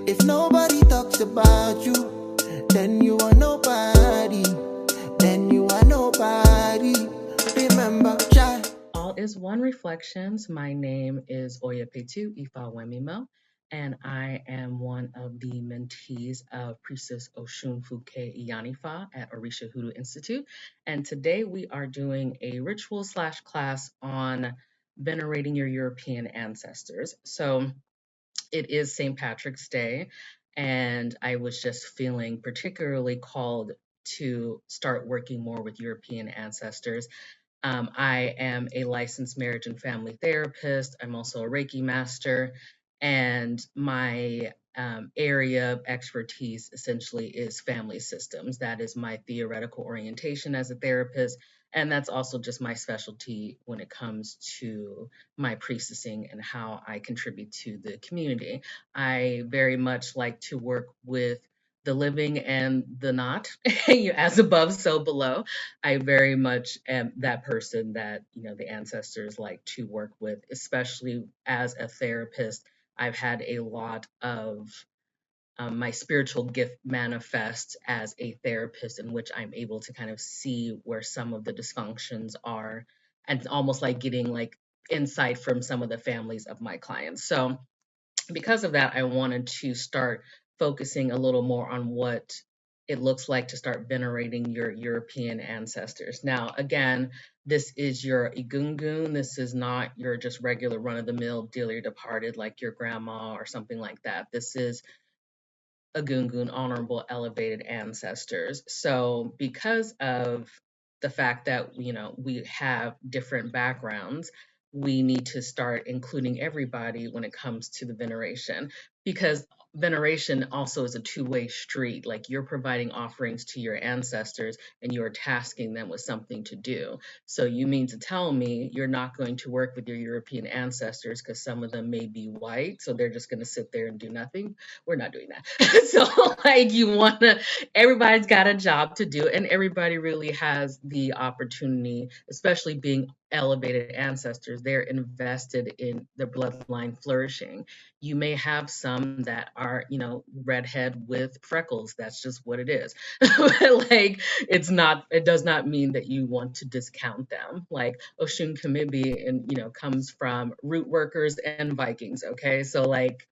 If nobody talks about you, then you are nobody. Then you are nobody. Remember, child. All is One Reflections. My name is Oyapetu Ifawemimo, and I am one of the mentees of Priestess Osun Funke Iyanifa at Orisha Hoodoo Institute. And today we are doing a ritual / class on venerating your European ancestors. So it is St. Patrick's Day, and I was just feeling particularly called to start working more with European ancestors. I am a licensed marriage and family therapist. I'm also a Reiki master, and my area of expertise essentially is family systems. That is my theoretical orientation as a therapist, and that's also just my specialty when it comes to my priestessing and how I contribute to the community. I very much like to work with the living and the not, as above, so below. I very much am that person that, the ancestors like to work with, especially as a therapist. I've had a lot of my spiritual gift manifest as a therapist, in which I'm able to kind of see where some of the dysfunctions are, and almost like getting like insight from some of the families of my clients. So because of that, I wanted to start focusing a little more on what it looks like to start venerating your European ancestors. Now, again, this is your Igungun. This is not your just regular run of the mill dearly departed like your grandma or something like that. This is Agungun, honorable, elevated ancestors. So, because of the fact that we have different backgrounds, we need to start including everybody when it comes to the veneration, because veneration also is a two-way street. Like, you're providing offerings to your ancestors and you're tasking them with something to do. So you mean to tell me you're not going to work with your European ancestors because some of them may be white, so they're just going to sit there and do nothing? We're not doing that. So like, everybody's got a job to do, and everybody really has the opportunity, especially being elevated ancestors. They're invested in their bloodline flourishing. You may have some that are, redhead with freckles. That's just what it is. Like, it does not mean that you want to discount them. Like, Oshun Kamibi and comes from root workers and Vikings. Okay. So like,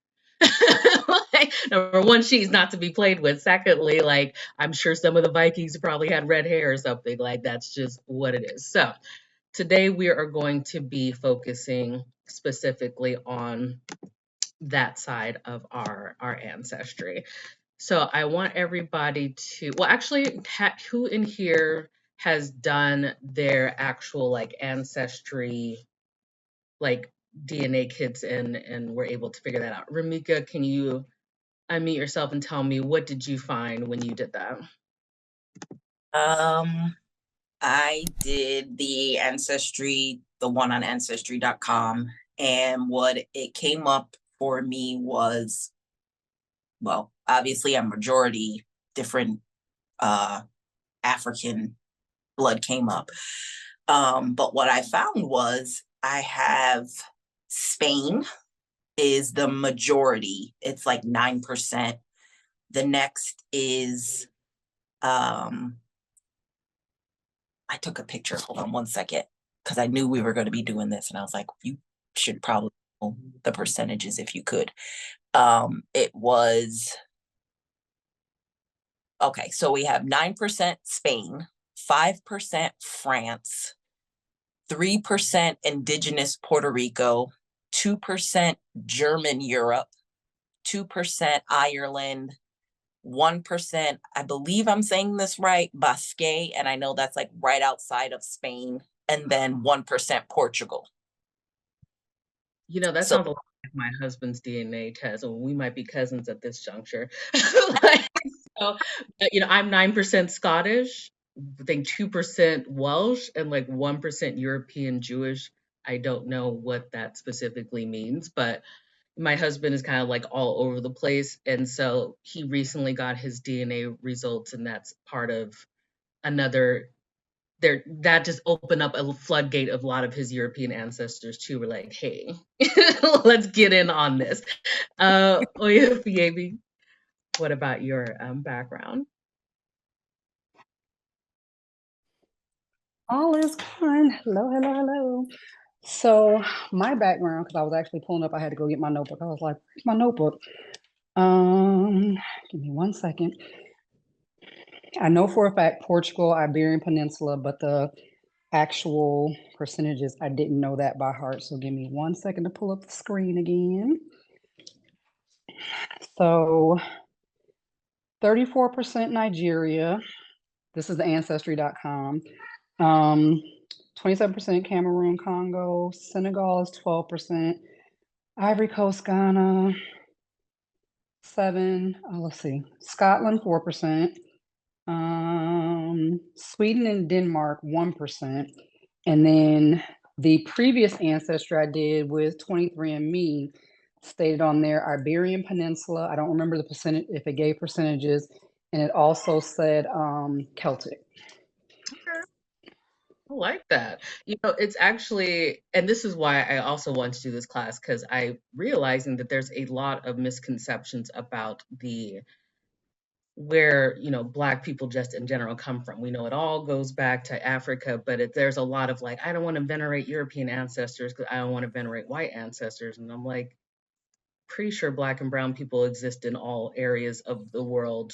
like, number one, she's not to be played with. Secondly, like, I'm sure some of the Vikings probably had red hair or something. Like, that's just what it is. So today we are going to be focusing specifically on that side of our ancestry. So I want everybody to, well, actually, who in here has done their actual like ancestry, like DNA kits, and were able to figure that out? Ramika, can you unmute yourself and tell me, what did you find when you did that? I did the ancestry, the one on ancestry.com, and what it came up for me was, well, obviously a majority different African blood came up. But what I found was I have Spain is the majority. It's like 9%. The next is I took a picture. Hold on one second, because I knew we were going to be doing this, and I was like, you should probably know the percentages if you could. It was okay. So we have 9% Spain, 5% France, 3% indigenous Puerto Rico, 2% German Europe, 2% Ireland, 1%, I believe I'm saying this right, Basque, and I know that's like right outside of Spain, and then 1% Portugal. That So, sounds a lot like my husband's DNA test. So we might be cousins at this juncture. So, I'm 9% Scottish, I think 2% Welsh, and like 1% European Jewish. I don't know what that specifically means, but my husband is kind of like all over the place. And so he recently got his DNA results, and that's part of another that just opened up a floodgate of a lot of his European ancestors too. Were like, hey, let's get in on this. Oya Fiebi, what about your background? All is fine. Hello, hello, hello. So my background, because I was actually pulling up, I had to go get my notebook. I was like, where's my notebook? Give me 1 second. I know for a fact Portugal, Iberian Peninsula, but the actual percentages, I didn't know that by heart. So give me 1 second to pull up the screen again. So 34% Nigeria. This is the ancestry.com. 27% Cameroon, Congo. Senegal is 12%. Ivory Coast, Ghana, 7. Let's see. Scotland, 4%. Sweden and Denmark, 1%. And then the previous ancestry I did with 23andMe stated on there Iberian Peninsula. I don't remember the percentage, if it gave percentages. And it also said Celtic. I like that. It's actually, and this is why I also want to do this class, because I realizing that there's a lot of misconceptions about the where Black people just in general come from. We know it all goes back to Africa, but there's a lot of like, I don't want to venerate European ancestors because I don't want to venerate white ancestors, and I'm like, pretty sure Black and brown people exist in all areas of the world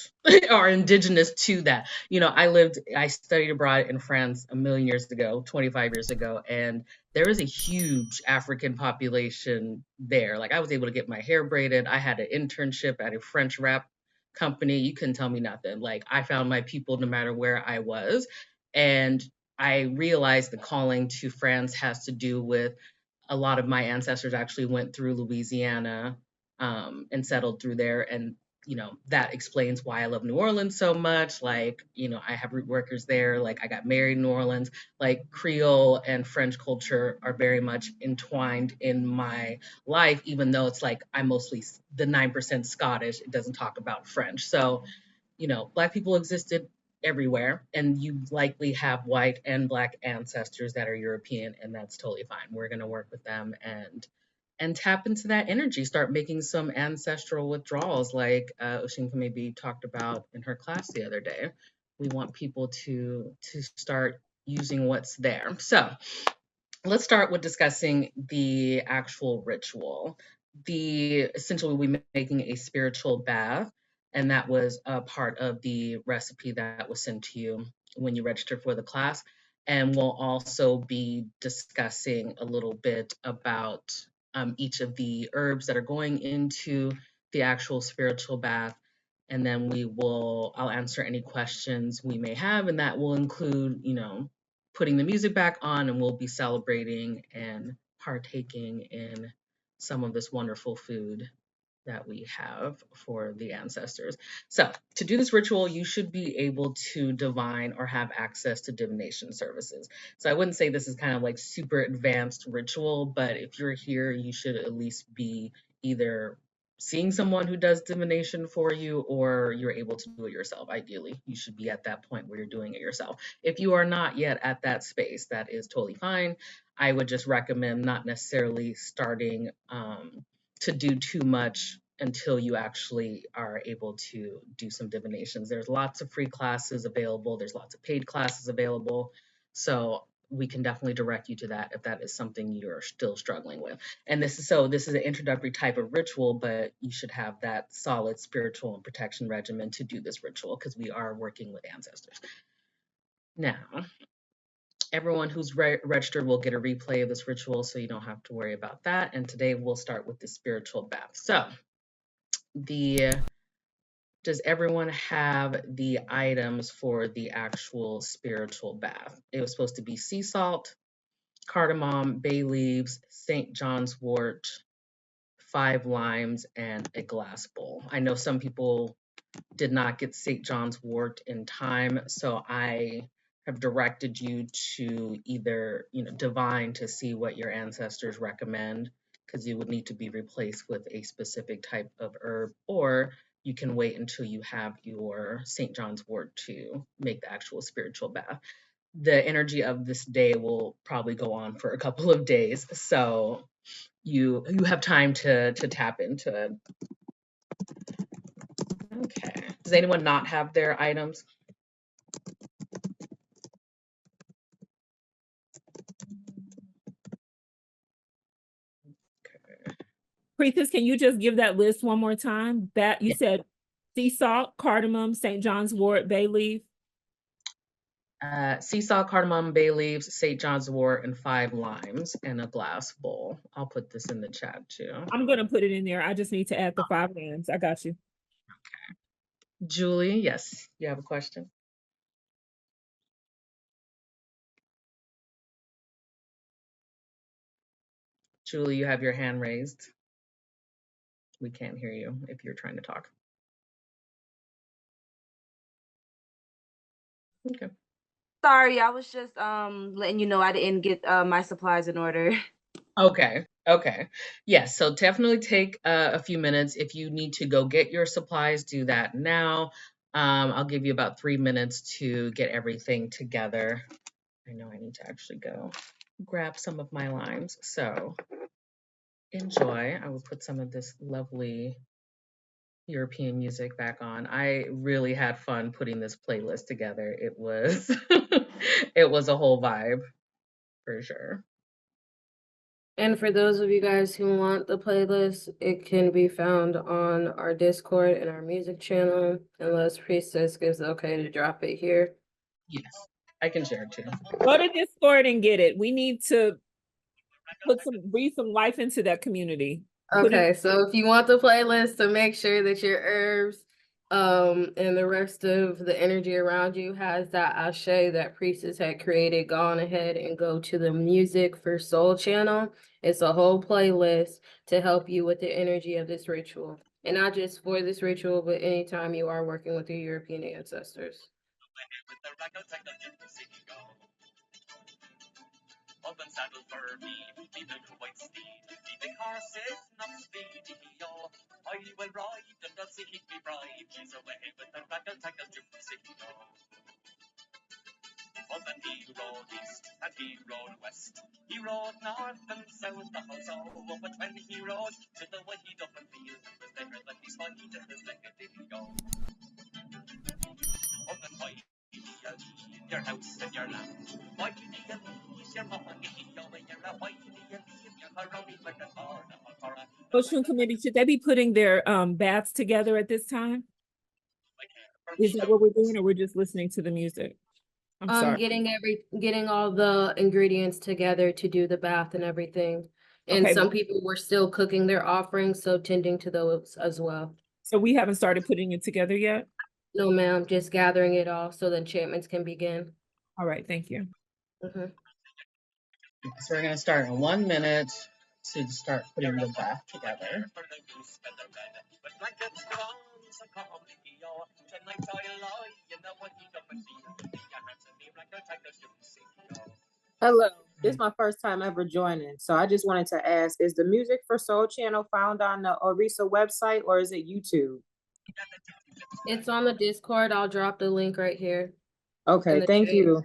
are indigenous to that. I studied abroad in France a million years ago, 25 years ago, and there is a huge African population there. Like, I was able to get my hair braided. I had an internship at a French rap company. You couldn't tell me nothing. Like, I found my people no matter where I was. And I realized the calling to France has to do with a lot of my ancestors actually went through Louisiana and settled through there. And, that explains why I love New Orleans so much. Like, I have root workers there. Like, I got married in New Orleans. Like, Creole and French culture are very much entwined in my life, even though it's like I'm mostly the 9% Scottish. It doesn't talk about French. So, Black people existed everywhere, and you likely have white and Black ancestors that are European, and that's totally fine. We're going to work with them and tap into that energy, start making some ancestral withdrawals like Oshinka maybe talked about in her class the other day. We want people to start using what's there. So let's start with discussing the actual ritual. Essentially, we making a spiritual bath, and that was a part of the recipe that was sent to you when you registered for the class. And we'll also be discussing a little bit about each of the herbs that are going into the actual spiritual bath. And then I'll answer any questions we may have, and that will include, putting the music back on, and we'll be celebrating and partaking in some of this wonderful food that we have for the ancestors. So, to do this ritual, you should be able to divine or have access to divination services. So, I wouldn't say this is kind of like super advanced ritual, but if you're here, you should at least be either seeing someone who does divination for you, or you're able to do it yourself. Ideally, you should be at that point where you're doing it yourself. If you are not yet at that space, that is totally fine. I would just recommend not necessarily starting to do too much until you actually are able to do some divinations. There's lots of free classes available. There's lots of paid classes available. So we can definitely direct you to that if that is something you're still struggling with. And this is an introductory type of ritual, but you should have that solid spiritual and protection regimen to do this ritual, because we are working with ancestors. Now, everyone who's registered will get a replay of this ritual, so you don't have to worry about that. And today we'll start with the spiritual bath. So does everyone have the items for the actual spiritual bath? It was supposed to be sea salt, cardamom, bay leaves, St. John's wort, 5 limes, and a glass bowl. I know some people did not get St. John's wort in time, so I have directed you to either, divine to see what your ancestors recommend, because you would need to be replaced with a specific type of herb, or you can wait until you have your St. John's wort to make the actual spiritual bath. the energy of this day will probably go on for a couple of days. So you have time to tap into it. Okay. Does anyone not have their items? Priestess, can you just give that list one more time? That you Yeah. said sea salt, cardamom, St. John's Wort, bay leaf. Sea salt, cardamom, bay leaves, St. John's wort, and 5 limes in a glass bowl. I'll put this in the chat too. I'm gonna put it in there. I just need to add the 5 limes. I got you. Okay. Julie, yes, you have a question? Julie, you have your hand raised. We can't hear you if you're trying to talk. Okay. Sorry, I was just letting you know I didn't get my supplies in order. Okay. Okay. Yes. So definitely take a few minutes. If you need to go get your supplies, do that now. I'll give you about 3 minutes to get everything together. I know I need to actually go grab some of my limes. So enjoy. I will put some of this lovely European music back on. I really had fun putting this playlist together. It was it was a whole vibe for sure. And for those of you guys who want the playlist, it can be found on our Discord and our music channel, unless Priestess gives the okay to drop it here. Yes, I can share it too. Go to Discord and get it. We need to breathe some life into that community. Okay, so if you want the playlist, to make sure that your herbs and the rest of the energy around you has that ashe that Priestess had created, go on ahead and go to the Music for Soul channel. It's a whole playlist to help you with the energy of this ritual. And not just for this ritual, but anytime you are working with your European ancestors. Open saddle for me, me little white steed, me big horse is not speedy, yo. I will ride and not see me ride, she's away with the rattle tackle gypsy, yo. Oh, then he rode east and he rode west, he rode north and south the whole so, but when he rode to the wide open field, it was there that he spied his legged yo. Oh, then why your house and your land, why do you leave your money, yo, and your why do you leave your harrowing like a corner? Osun committee, should they be putting their baths together at this time? Is that what we're doing, or we're just listening to the music? I'm sorry. Getting all the ingredients together to do the bath and everything. And Okay, some people were still cooking their offerings, so tending to those as well. so we haven't started putting it together yet? No, ma'am, just gathering it all so the enchantments can begin. All right, thank you. So we're gonna start in 1 minute to start putting the bath together. Hello, this is my first time ever joining, so I just wanted to ask, is the Music for Soul channel found on the Orisa website, or is it YouTube? It's on the Discord. I'll drop the link right here. Okay, thank you.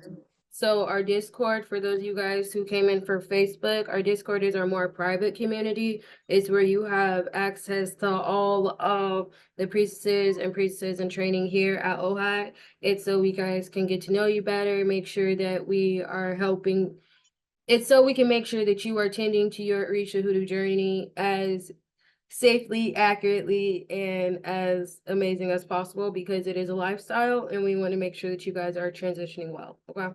So our Discord, for those of you guys who came in for Facebook, our Discord is our more private community. It's where you have access to all of the priestesses and training here at OHAT. It's so we guys can get to know you better, make sure that we are helping. It's so we can make sure that you are tending to your Orisha Hoodoo journey as safely, accurately, and as amazing as possible, because it is a lifestyle and we want to make sure that you guys are transitioning well. Okay.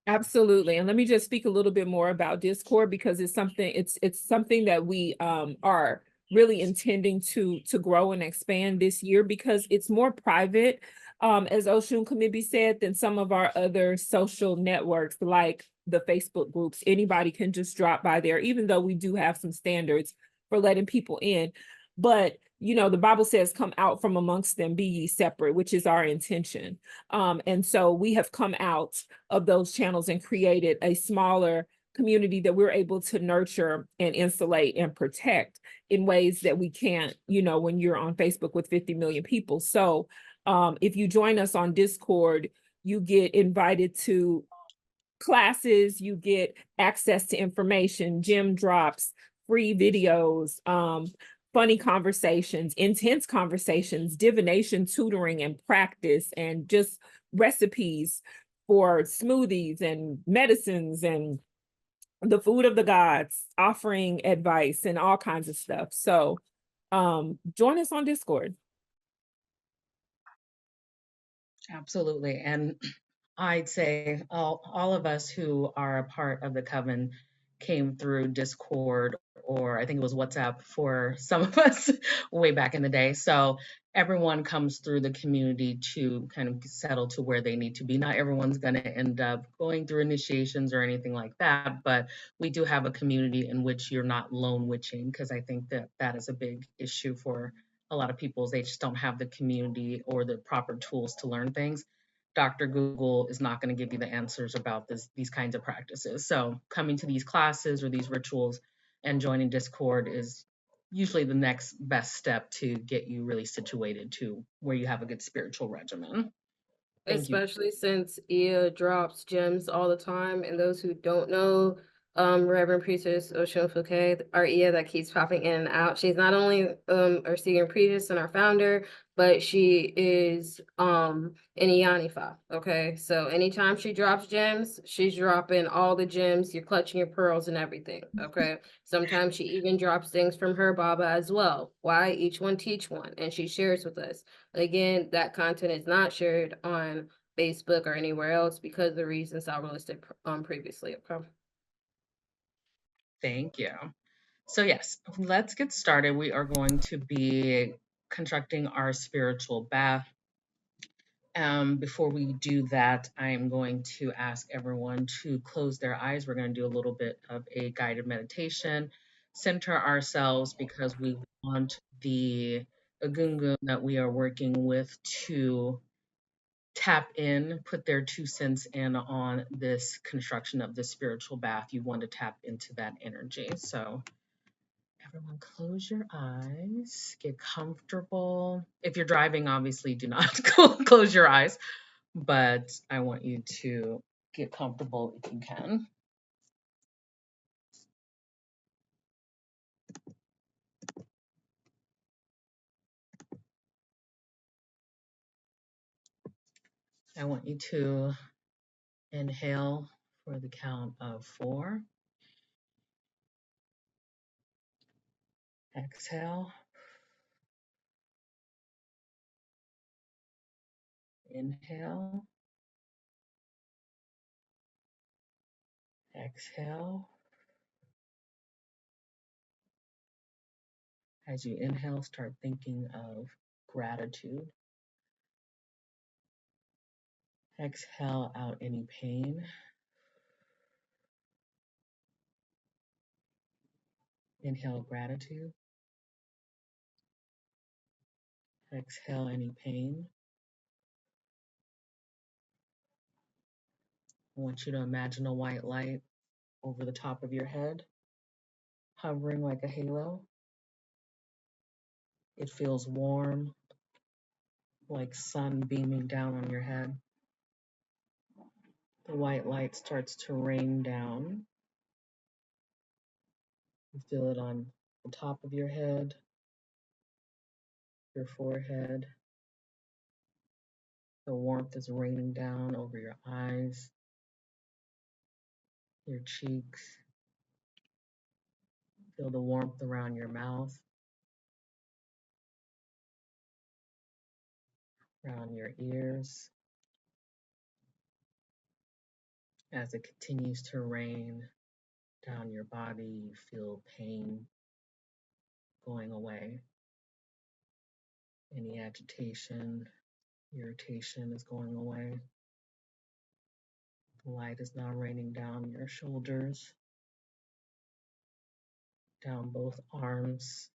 Absolutely. And let me just speak a little bit more about Discord, because it's something that we are really intending to grow and expand this year, because it's more private, as Osun Kamibi said, than some of our other social networks like the Facebook groups. Anybody can just drop by there, even though we do have some standards for letting people in. But you know, the Bible says, come out from amongst them, be ye separate, which is our intention. And so we have come out of those channels and created a smaller community that we're able to nurture and insulate and protect in ways that we can't, you know, when you're on Facebook with 50 million people. So if you join us on Discord, you get invited to classes, you get access to information, gym drops, free videos, funny conversations, intense conversations, divination tutoring and practice, and just recipes for smoothies and medicines and the food of the gods, offering advice and all kinds of stuff. So join us on Discord. Absolutely. And I'd say all of us who are a part of the coven came through Discord, or I think it was WhatsApp for some of us way back in the day. So everyone comes through the community to kind of settle to where they need to be. Not everyone's going to end up going through initiations or anything like that, but we do have a community in which you're not lone witching, because I think that that is a big issue for a lot of people. They just don't have the community or the proper tools to learn things. Dr. Google is not going to give you the answers about these kinds of practices. So coming to these classes or these rituals and joining Discord is usually the next best step to get you really situated to where you have a good spiritual regimen. Thank you. Especially since Ia drops gems all the time, and those who don't know, Reverend Priestess Osun Funke, our Ia that keeps popping in and out. She's not only our senior priestess and our founder, but she is an Iyanifa. Okay, so anytime she drops gems, she's dropping all the gems. You're clutching your pearls and everything. Okay, sometimes she even drops things from her Baba as well. Why? Each one teach one, and she shares with us. Again, that content is not shared on Facebook or anywhere else because of the reasons I listed previously. Okay. Thank you. So yes, let's get started. We are going to be constructing our spiritual bath. Before we do that, I'm going to ask everyone to close their eyes. We're going to do a little bit of a guided meditation, center ourselves, because we want the Agungun that we are working with to tap in, put their 2 cents in on this construction of the spiritual bath. You want to tap into that energy. So everyone close your eyes, get comfortable. If you're driving, obviously do not close your eyes, but I want you to get comfortable if you can. I want you to inhale for the count of 4. Exhale. Inhale. Exhale. As you inhale, start thinking of gratitude. Exhale out any pain. Inhale gratitude. Exhale any pain. I want you to imagine a white light over the top of your head, hovering like a halo. It feels warm, like sun beaming down on your head. The white light starts to rain down. You feel it on the top of your head, your forehead. The warmth is raining down over your eyes, your cheeks. Feel the warmth around your mouth, around your ears. As it continues to rain down your body, you feel pain going away. Any agitation, irritation is going away. The light is now raining down your shoulders, down both arms,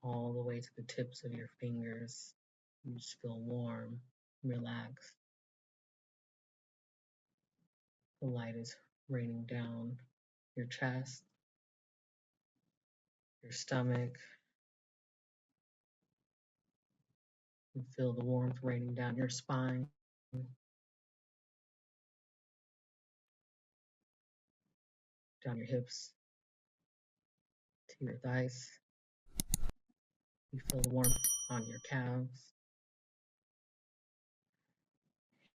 all the way to the tips of your fingers. You just feel warm, relaxed. The light is raining down your chest, your stomach. You feel the warmth raining down your spine, down your hips to your thighs. You feel the warmth on your calves.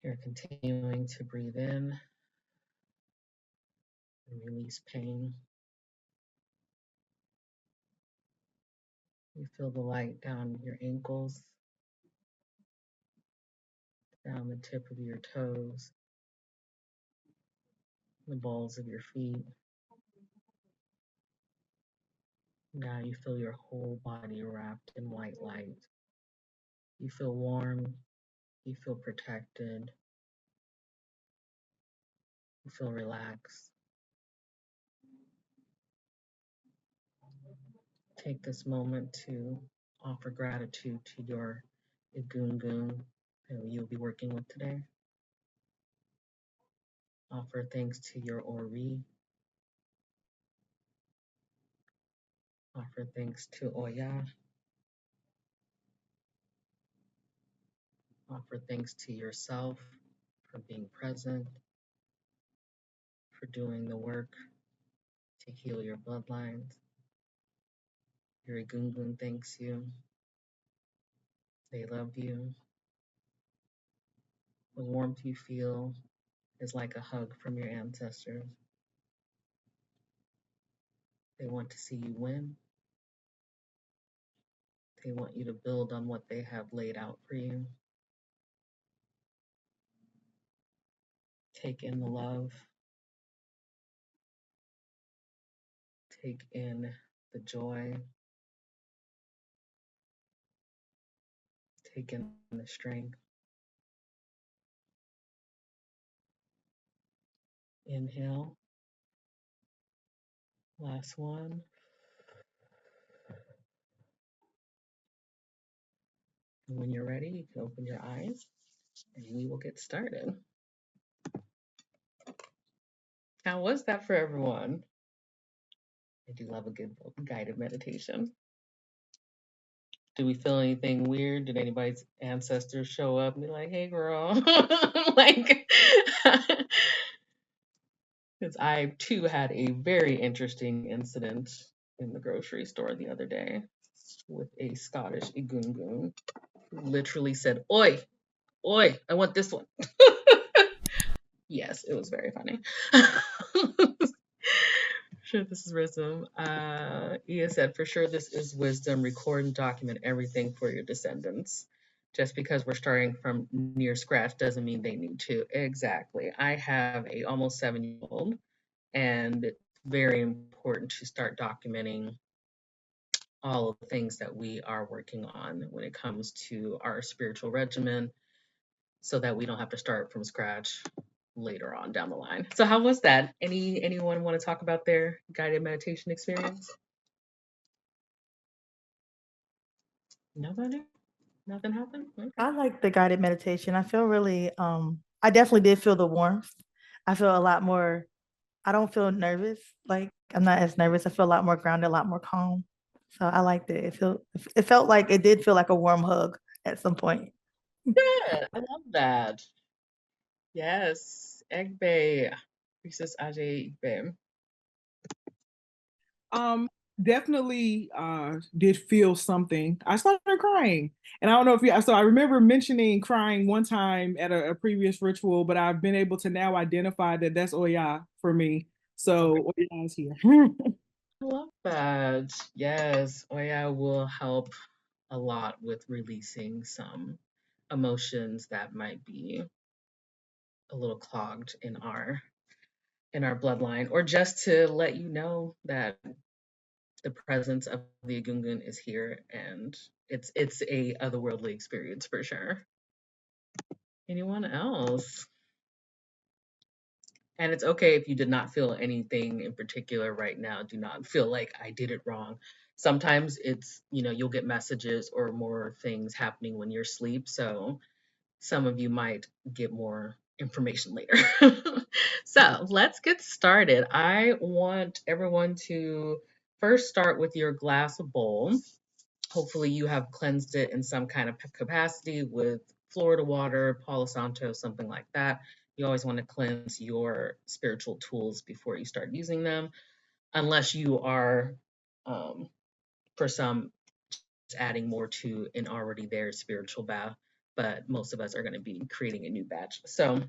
You're continuing to breathe in and release pain. You feel the light down your ankles, down the tip of your toes, the balls of your feet. Now you feel your whole body wrapped in white light. You feel warm, you feel protected, you feel relaxed. Take this moment to offer gratitude to your Egungun that you'll be working with today. Offer thanks to your Ori. Offer thanks to Oya. Offer thanks to yourself for being present, for doing the work to heal your bloodlines. Your Egungun thanks you. They love you. The warmth you feel is like a hug from your ancestors. They want to see you win. They want you to build on what they have laid out for you. Take in the love. Take in the joy. Take in the strength. Inhale. Last one. And when you're ready, you can open your eyes and we will get started. How was that for everyone? I do love a good guided meditation. Do we feel anything weird? Did anybody's ancestors show up and be like, hey girl? Like, because I too had a very interesting incident in the grocery store the other day with a Scottish Egungun who literally said, oi, oi, I want this one. Yes, it was very funny. Sure, this is wisdom. Ia said, for sure, this is wisdom. Record and document everything for your descendants. Just because we're starting from near scratch doesn't mean they need to. Exactly. I have a almost 7-year-old, and it's very important to start documenting all of the things that we are working on when it comes to our spiritual regimen, so that we don't have to start from scratch later on down the line. So how was that? Anyone want to talk about their guided meditation experience? Nobody? Nothing happened? Okay. I like the guided meditation. I feel really, I definitely did feel the warmth. I feel a lot more, I don't feel nervous. Like I'm not as nervous. I feel a lot more grounded, a lot more calm. So I liked it. It felt like it did feel like a warm hug at some point. Good. I love that. Yes. Egbe. Priestess Ajay Egbe. Definitely did feel something. I started crying. And I don't know if you so I remember mentioning crying one time at a previous ritual, but I've been able to now identify that that's Oya for me. So Oya is here. I love that. Yes. Oya will help a lot with releasing some emotions that might be a little clogged in our bloodline, or just to let you know that the presence of the Egungun is here, and it's a otherworldly experience for sure. Anyone else? And it's okay if you did not feel anything in particular right now. Do not feel like I did it wrong. Sometimes it's, you'll get messages or more things happening when you're asleep. So some of you might get more information later. So let's get started. I want everyone to first start with your glass bowl. Hopefully you have cleansed it in some kind of capacity with Florida water, Palo Santo, something like that. You always want to cleanse your spiritual tools before you start using them, unless you are, for some, adding more to an already there spiritual bath. But most of us are going to be creating a new batch. So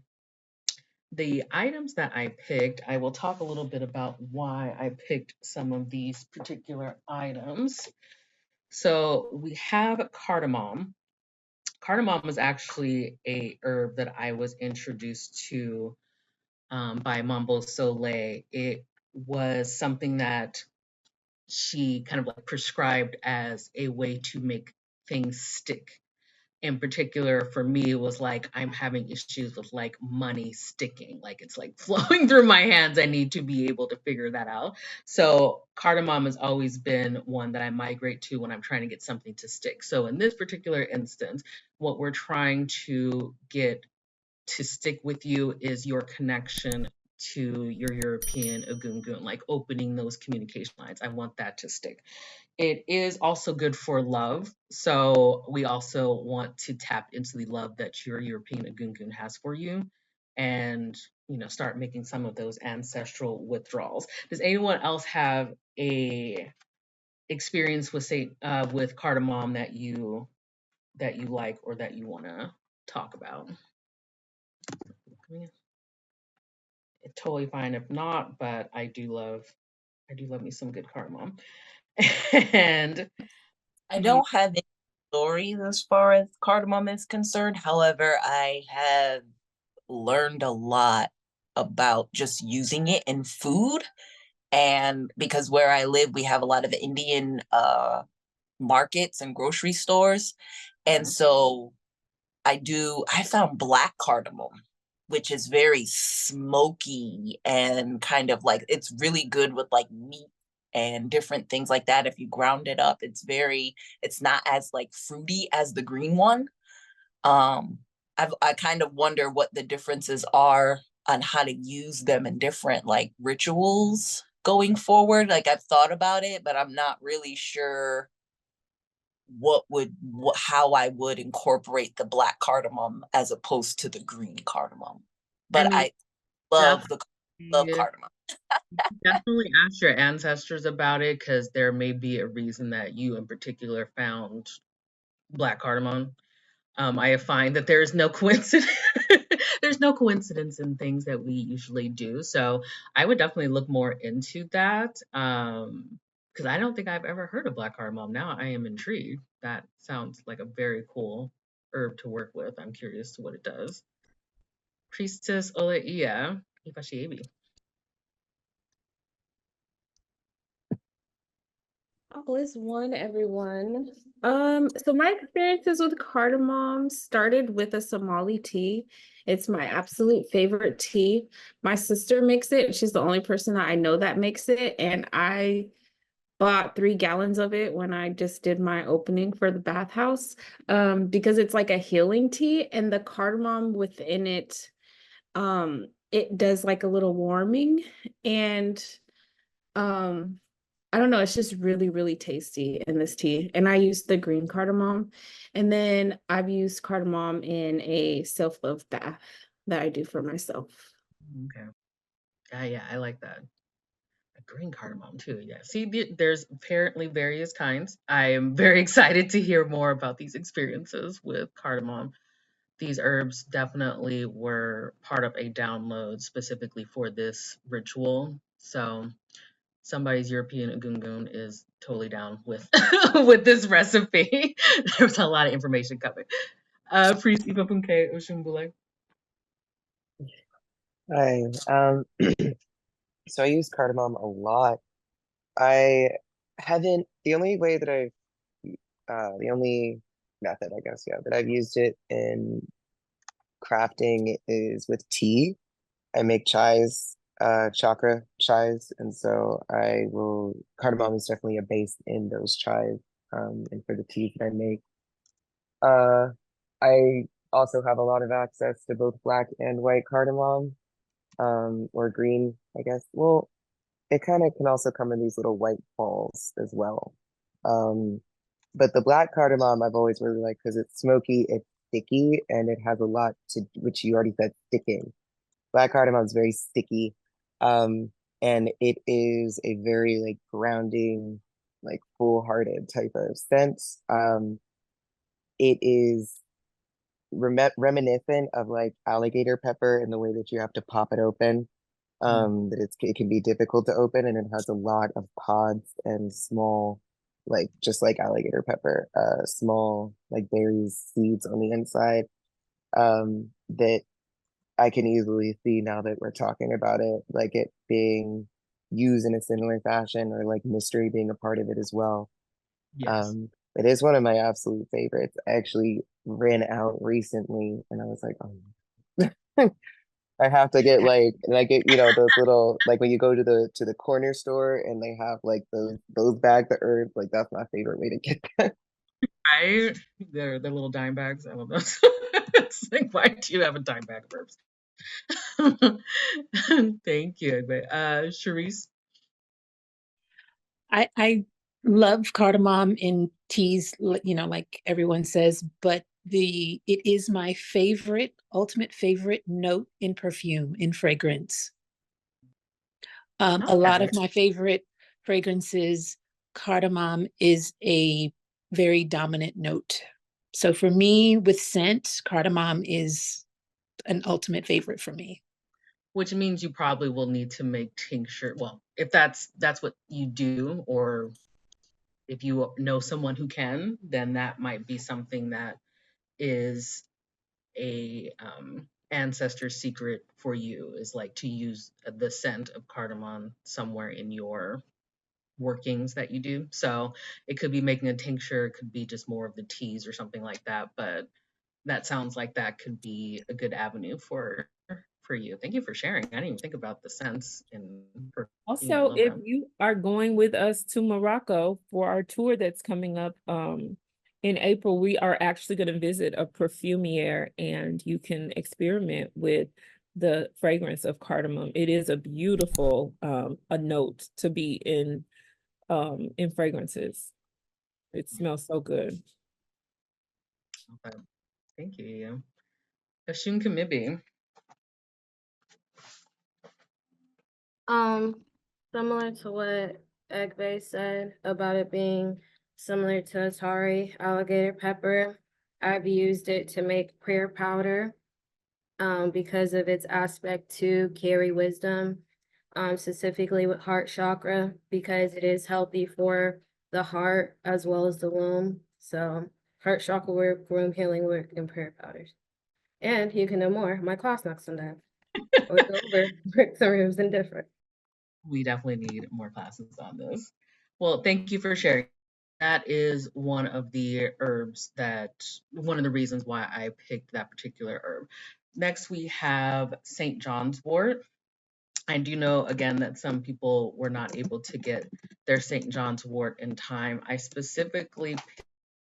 the items that I picked, I will talk a little bit about why I picked some of these particular items. So we have cardamom. Cardamom was actually a herb that I was introduced to by Mambo Soleil. It was something that she kind of like prescribed as a way to make things stick. In particular, for me, it was like I'm having issues with like money sticking, like it's like flowing through my hands. I need to be able to figure that out. So cardamom has always been one that I migrate to when I'm trying to get something to stick. So in this particular instance, what we're trying to get to stick with you is your connection to your European Agungun, like opening those communication lines. I want that to stick. It is also good for love. So we also want to tap into the love that your European Agungun has for you and, start making some of those ancestral withdrawals. Does anyone else have a experience with with cardamom that you like or that you want to talk about? It's totally fine if not, but I do love me some good cardamom. And I don't have any stories as far as cardamom is concerned. However, I have learned a lot about just using it in food. And because where I live, we have a lot of Indian markets and grocery stores. And so I found black cardamom, which is very smoky and kind of like, it's really good with like meat and different things like that. If you ground it up, it's not as like fruity as the green one. I kind of wonder what the differences are on how to use them in different like rituals going forward. Like I've thought about it, but I'm not really sure how I would incorporate the black cardamom as opposed to the green cardamom. But I love love cardamom. Definitely ask your ancestors about it because there may be a reason that you in particular found black cardamom. I find that there is no coincidence. There's no coincidence in things that we usually do. So I would definitely look more into that. Because I don't think I've ever heard of black cardamom. Now I am intrigued. That sounds like a very cool herb to work with. I'm curious to what it does. Priestess Ola Iya, Ifashiebi. All is one, everyone. So my experiences with cardamom started with a Somali tea. It's my absolute favorite tea. My sister makes it. She's the only person that I know that makes it, and I bought 3 gallons of it when I just did my opening for the bathhouse. Because it's like a healing tea, and the cardamom within it, it does like a little warming, and I don't know, it's just really, really tasty in this tea. And I use the green cardamom. And then I've used cardamom in a self-love bath that I do for myself. Okay. Yeah, I like that. A green cardamom too. Yeah. See, there's apparently various kinds. I am very excited to hear more about these experiences with cardamom. These herbs definitely were part of a download specifically for this ritual. So somebody's European Agungun is totally down with with this recipe. There's a lot of information coming. Priest Eva Funke Osun. Hi. So I use cardamom a lot. I haven't, the only method, I guess, yeah, that I've used it in crafting is with tea. I make chais, chakra chais, and so cardamom is definitely a base in those chais, and for the tea that I make. Uh, I also have a lot of access to both black and white cardamom, or green, I guess. Well, it kind of can also come in these little white balls as well. But the black cardamom I've always really liked because it's smoky, it's sticky, and it has a lot to, which you already said, sticking. Black cardamom is very sticky. And it is a very like grounding, like full-hearted type of scent. It is reminiscent of like alligator pepper in the way that you have to pop it open. That it can be difficult to open, and it has a lot of pods and small, like just like alligator pepper, small like berries, seeds on the inside. That I can easily see now that we're talking about it, like it being used in a similar fashion, or like mystery being a part of it as well. Yes. It is one of my absolute favorites. I actually ran out recently and I was like, oh, I have to get you know, those little, like when you go to the corner store and they have like those bags of herbs, like that's my favorite way to get that. Right? They're little dime bags. I love those. It's like, why do you have a dime bag of herbs? Thank you. But Charisse? I love cardamom in teas, you know, like everyone says, but it is my favorite, ultimate favorite note in perfume, in fragrance. A lot of Okay. my favorite fragrances, cardamom is a very dominant note. So for me, with scent, cardamom is an ultimate favorite for me. Which means you probably will need to make tincture. Well, if that's what you do, or if you know someone who can, then that might be something that is a ancestor secret for you, is like to use the scent of cardamom somewhere in your workings that you do. So it could be making a tincture, it could be just more of the teas or something like that. But that sounds like that could be a good avenue for you. Thank you for sharing. I didn't even think about the scents in perfume. I Also, love if that. you are going with us to Morocco for our tour that's coming up in April, we are actually going to visit a perfumier and you can experiment with the fragrance of cardamom. It is a beautiful a note to be in fragrances. It smells so good. Okay. Thank you. Osun Kamibi. Similar to what Egbe said about it being similar to Atari alligator pepper, I've used it to make prayer powder, because of its aspect to carry wisdom, specifically with heart chakra, because it is healthy for the heart as well as the womb. So heart chakra work, womb healing work, and prayer powders. And you can know more. My class next Sunday. We'll go over bricks and rooms and different. We definitely need more classes on this. Well, thank you for sharing. That is one of the herbs one of the reasons why I picked that particular herb. Next, we have St. John's wort. I do know again that some people were not able to get their St. John's wort in time. I specifically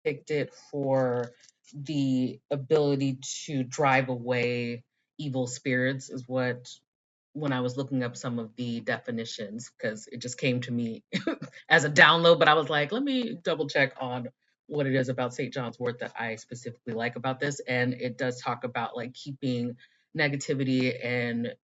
picked it for the ability to drive away evil spirits, is what, when I was looking up some of the definitions, because it just came to me as a download, but I was like, let me double check on what it is about St. John's wort that I specifically like about this. And it does talk about like keeping negativity and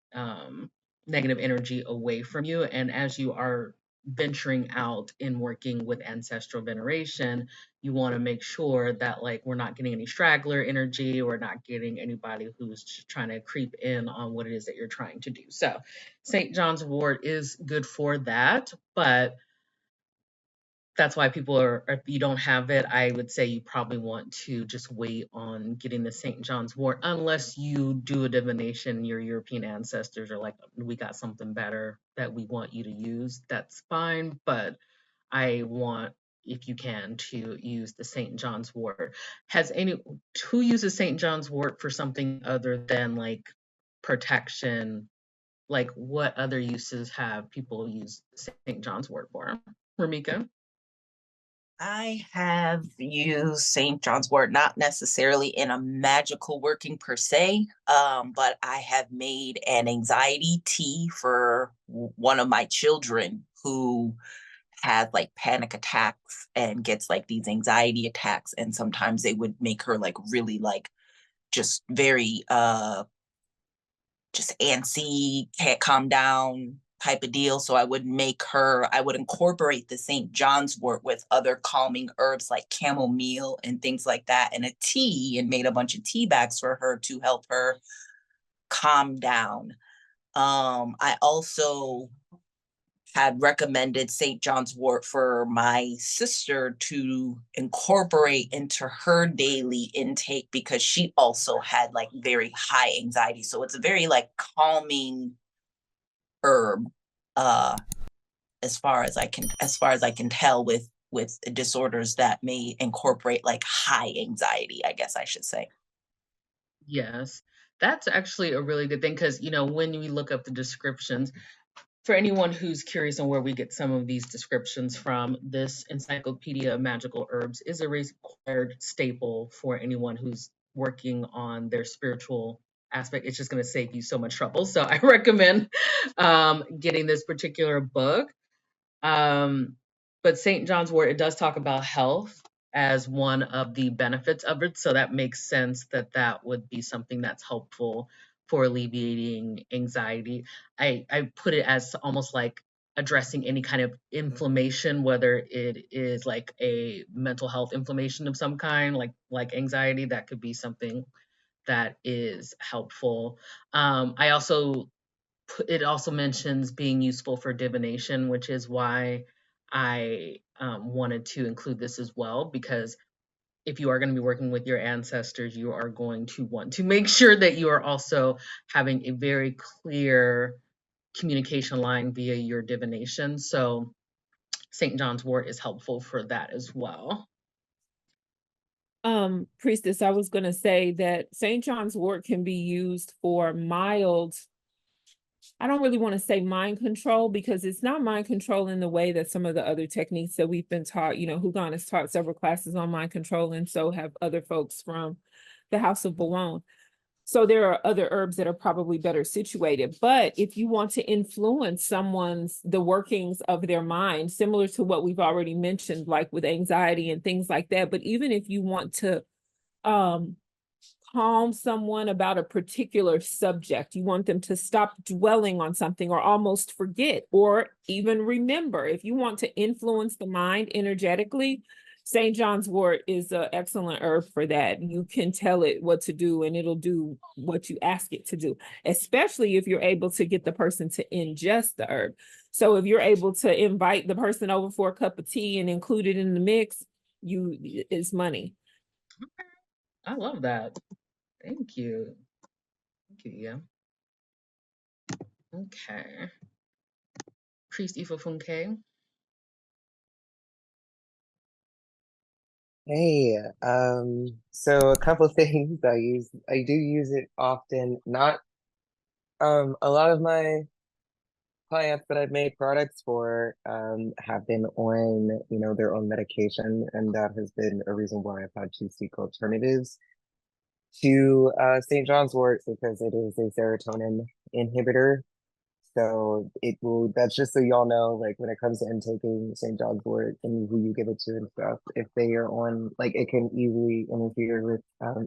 negative energy away from you. And as you are venturing out in working with ancestral veneration, you want to make sure that like we're not getting any straggler energy, or not getting anybody who's just trying to creep in on what it is that you're trying to do. So St. John's wort is good for that, but that's why people are, if you don't have it, I would say you probably want to just wait on getting the St. John's wort, unless you do a divination, your European ancestors are like, we got something better that we want you to use. That's fine, but I want, if you can, to use the St. John's wort. Who uses St. John's wort for something other than like protection? Like what other uses have people use St. John's wort for? Ramika? I have used St. John's wort, not necessarily in a magical working per se, but I have made an anxiety tea for one of my children who has like panic attacks and gets like these anxiety attacks. And sometimes they would make her like really like just very just antsy, can't calm down type of deal. So I would incorporate the St. Johns wort with other calming herbs like chamomile and things like that, and a tea, and made a bunch of tea bags for her to help her calm down. I also had recommended St. John's wort for my sister to incorporate into her daily intake because she also had like very high anxiety. So it's a very like calming herb, as far as I can tell with disorders that may incorporate like high anxiety, I guess I should say. Yes, that's actually a really good thing because, when we look up the descriptions, for anyone who's curious on where we get some of these descriptions from, this Encyclopedia of Magical Herbs is a required staple for anyone who's working on their spiritual aspect. It's just going to save you so much trouble. So I recommend getting this particular book. But St. John's Wort, it does talk about health as one of the benefits of it. So that makes sense that that would be something that's helpful for alleviating anxiety. I put it as almost like addressing any kind of inflammation, whether it is like a mental health inflammation of some kind, like anxiety, that could be something that is helpful. I also it also mentions being useful for divination, which is why I wanted to include this as well, because if you are going to be working with your ancestors, you are going to want to make sure that you are also having a very clear communication line via your divination. So St. John's wort is helpful for that as well. Priestess, I was going to say that St. John's wort can be used for mild, I don't really want to say mind control, because it's not mind control in the way that some of the other techniques that we've been taught. Hugon has taught several classes on mind control, and so have other folks from the House of Boulogne. So there are other herbs that are probably better situated. But if you want to influence the workings of their mind, similar to what we've already mentioned, like with anxiety and things like that, but even if you want to calm someone about a particular subject, you want them to stop dwelling on something or almost forget or even remember. If you want to influence the mind energetically, St. John's wort is an excellent herb for that. You can tell it what to do and it'll do what you ask it to do, especially if you're able to get the person to ingest the herb. So if you're able to invite the person over for a cup of tea and include it in the mix, it's money. I love that. Thank you. Thank you, yeah. Okay. Priest Ifa Funke. Hey, so a couple things I do use it often. Not a lot of my clients that I've made products for have been on, their own medication, and that has been a reason why I've had to seek alternatives to St. John's wort, because it is a serotonin inhibitor. So that's just so y'all know, like when it comes to intaking St. John's wort and who you give it to and stuff, if they are on, like it can easily interfere with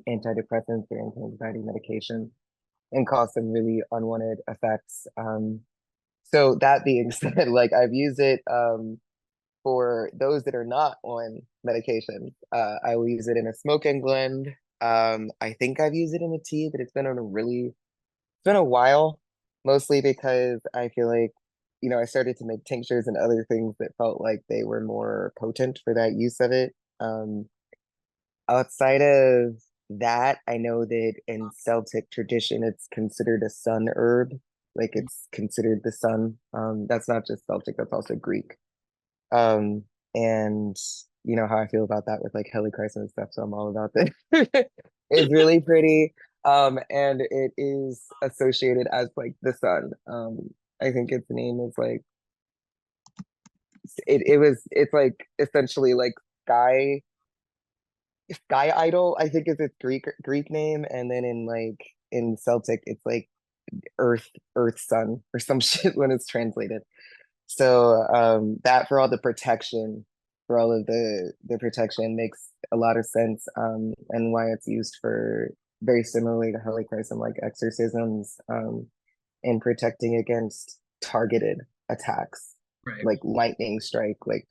antidepressants or anti-anxiety medication and cause some really unwanted effects. So that being said, like I've used it for those that are not on medication. I will use it in a smoke and blend. I think I've used it in a tea, but it's been a while, mostly because I feel like, I started to make tinctures and other things that felt like they were more potent for that use of it. Outside of that, I know that in Celtic tradition, it's considered a sun herb, like it's considered the sun. That's not just Celtic, that's also Greek. And you know how I feel about that with like Helichrysum and stuff, so I'm all about that. It's really pretty. And it is associated as like the sun. I think its name is like it's like essentially like sky idol, I think is its Greek name, and then in Celtic it's like earth sun or some shit when it's translated. So that for all the protection, for all of the protection makes a lot of sense, and why it's used for very similarly to Helichrysum, like exorcisms, and protecting against targeted attacks, Right. like lightning strike, like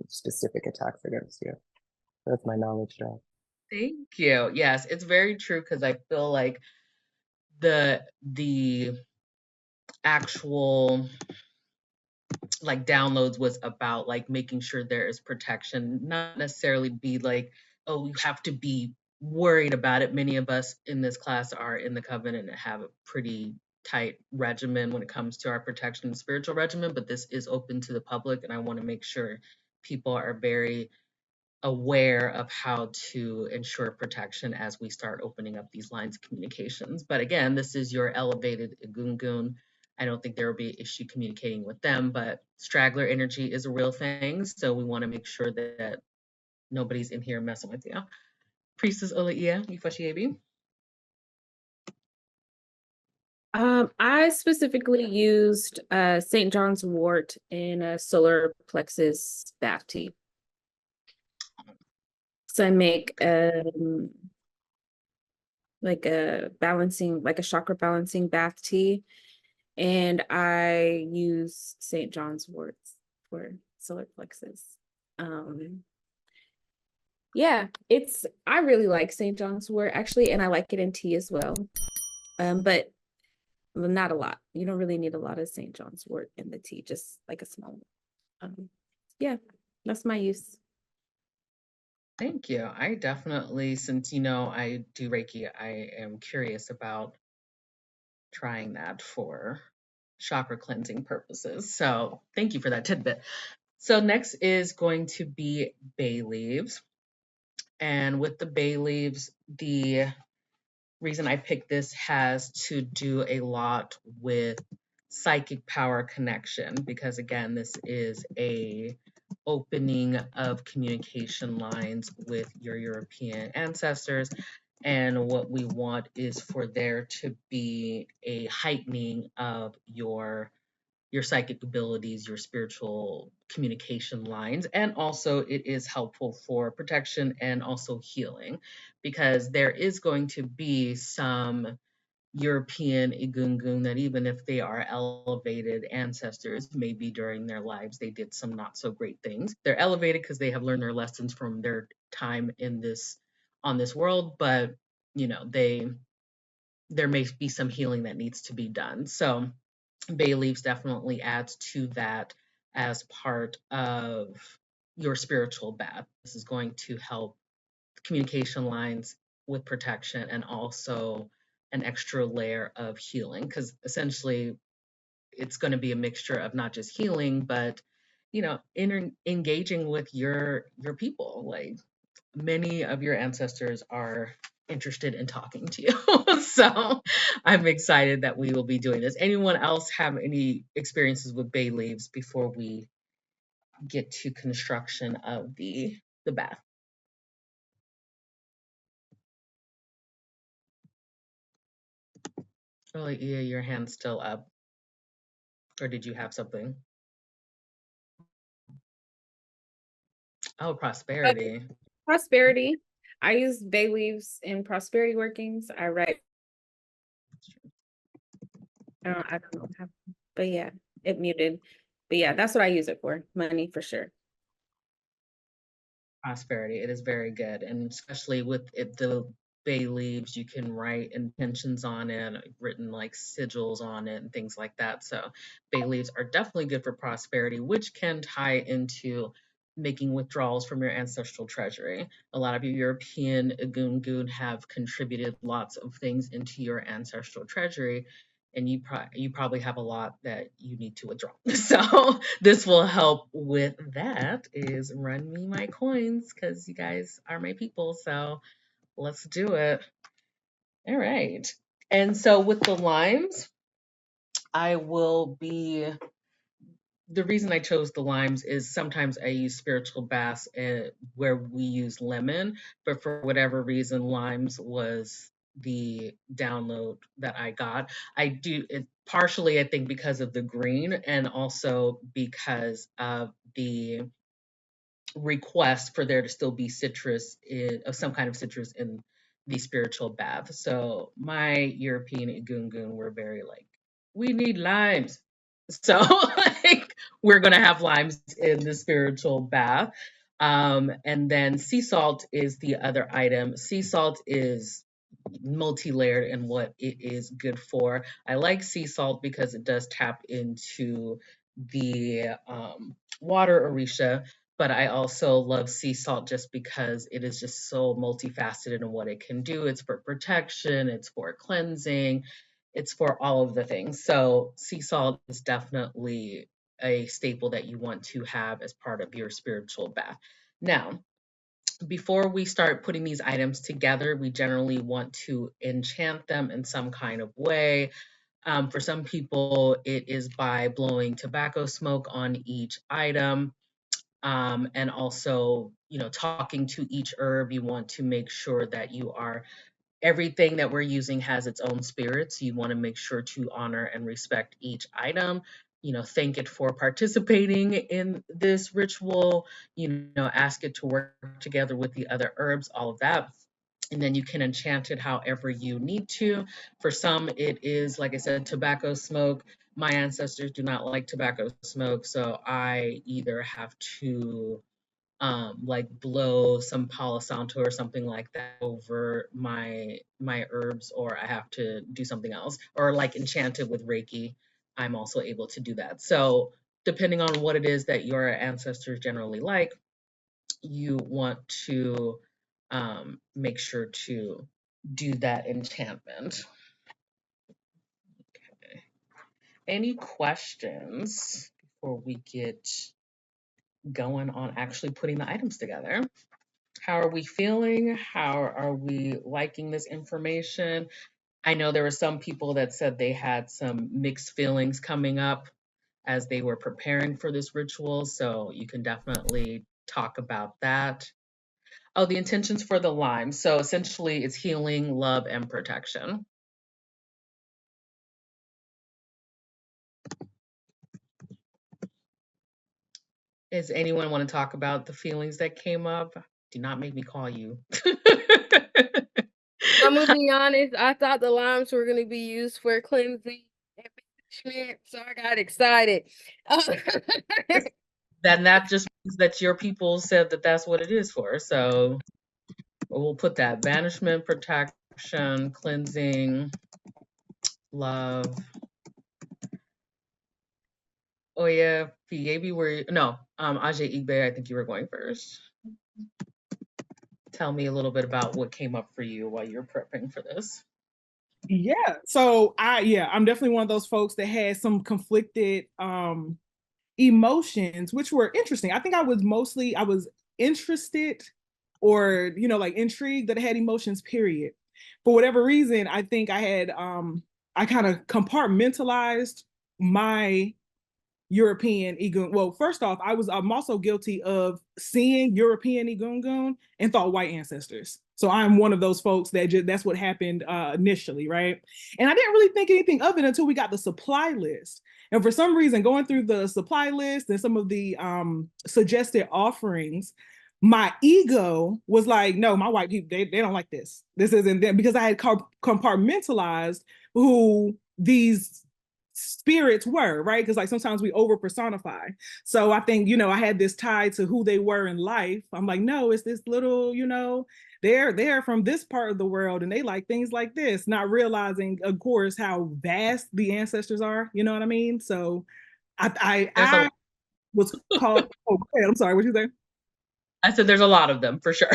specific attacks against you. That's my knowledge drop. Thank you. Yes, it's very true because I feel like the actual like downloads was about like making sure there is protection, not necessarily be like, oh, you have to be worried about it. Many of us in this class are in the covenant and have a pretty tight regimen when it comes to our protection and spiritual regimen, but this is open to the public, and I want to make sure people are very aware of how to ensure protection as we start opening up these lines of communications. But again, this is your elevated Egungun. I don't think there will be an issue communicating with them, but straggler energy is a real thing. So we want to make sure that nobody's in here messing with you. Priestess Olaia, Ifashiebi. I specifically used St. John's Wort in a solar plexus bath tea. So I make like a chakra balancing bath tea, and I use St. John's Wort for solar plexus. Yeah, I really like St. John's Wort actually, and I like it in tea as well. But not a lot. You don't really need a lot of St. John's Wort in the tea, just like a small one. Yeah, that's my use. Thank you. I definitely, since I do Reiki, I am curious about trying that for chakra cleansing purposes. So thank you for that tidbit. So next is going to be bay leaves. And with the bay leaves, the reason I picked this has to do a lot with psychic power connection, because again, this is a opening of communication lines with your European ancestors. And what we want is for there to be a heightening of your psychic abilities, your spiritual communication lines, and also it is helpful for protection and also healing, because there is going to be some European Egungun that even if they are elevated ancestors, maybe during their lives they did some not so great things. They're elevated because they have learned their lessons from their time on this world, but there may be some healing that needs to be done. So bay leaves definitely adds to that as part of your spiritual bath. This is going to help communication lines with protection and also an extra layer of healing, because essentially it's going to be a mixture of not just healing, but engaging with your people. Like, many of your ancestors are interested in talking to you. So I'm excited that we will be doing this. Anyone else have any experiences with bay leaves before we get to construction of the bath? Oh, yeah, your hand's still up. Or did you have something? Oh, prosperity. Prosperity. I use bay leaves in prosperity workings. I write. I don't know how, but yeah, it muted. But yeah, that's what I use it for. Money for sure. Prosperity. It is very good. And especially with the bay leaves, you can write intentions on it, written like sigils on it and things like that. So bay leaves are definitely good for prosperity, which can tie into making withdrawals from your ancestral treasury. A lot of your European Egungun have contributed lots of things into your ancestral treasury, and you probably have a lot that you need to withdraw. So this will help with that. Is run me my coins, because you guys are my people. So let's do it. All right. And so with the limes, I will be the reason I chose the limes is sometimes I use spiritual baths where we use lemon, but for whatever reason, limes was the download that I got. I do it partially, I think, because of the green, and also because of the request for there to still be citrus of some kind of citrus in the spiritual bath. So my European Egungun were very like we need limes. So like we're gonna have limes in the spiritual bath. And then sea salt is the other item. Sea salt is multi-layered in what it is good for. I like sea salt because it does tap into the water orisha, but I also love sea salt just because it is just so multifaceted in what it can do. It's for protection, it's for cleansing, it's for all of the things. So sea salt is definitely a staple that you want to have as part of your spiritual bath. Now, before we start putting these items together, we generally want to enchant them in some kind of way. For some people, it is by blowing tobacco smoke on each item. And also, talking to each herb, you want to make sure that everything that we're using has its own spirits. You want to make sure to honor and respect each item. Thank it for participating in this ritual. Ask it to work together with the other herbs, all of that. And then you can enchant it however you need to. For some, it is, like I said, tobacco smoke. My ancestors do not like tobacco smoke, so I either have to like blow some Palo Santo or something like that over my herbs, or I have to do something else, or like enchant it with Reiki. I'm also able to do that. So depending on what it is that your ancestors generally like, you want to make sure to do that enchantment. Okay. Any questions before we get going on actually putting the items together? How are we feeling? How are we liking this information? I know there were some people that said they had some mixed feelings coming up as they were preparing for this ritual, so you can definitely talk about that. Oh, the intentions for the lime. So essentially, it's healing, love, and protection. Does anyone want to talk about the feelings that came up? Do not make me call you. I'm gonna be honest, I thought the limes were gonna be used for cleansing and banishment, so I got excited. Then that just means that your people said that that's what it is for. So we'll put that banishment, protection, cleansing, love. Oh yeah, Fiebi, Ajay Igbe, I think you were going first. Tell me a little bit about what came up for you while you're prepping for this. Yeah. So I'm definitely one of those folks that had some conflicted emotions, which were interesting. I think I was interested or like intrigued that I had emotions, period. For whatever reason, I think I kind of compartmentalized my European Igun. Well, first off, I'm also guilty of seeing European Igungun and thought white ancestors. So I'm one of those folks that's what happened initially, right? And I didn't really think anything of it until we got the supply list. And for some reason, going through the supply list and some of the suggested offerings, my ego was like, no, my white people, they don't like this. This isn't them, because I had compartmentalized who these spirits were, right? Because like sometimes we over personify. So I think, I had this tie to who they were in life. I'm like, no, it's this little, they're from this part of the world and they like things like this, not realizing, of course, how vast the ancestors are. You know what I mean? So I was called, oh, I'm sorry, what you say? I said there's a lot of them for sure.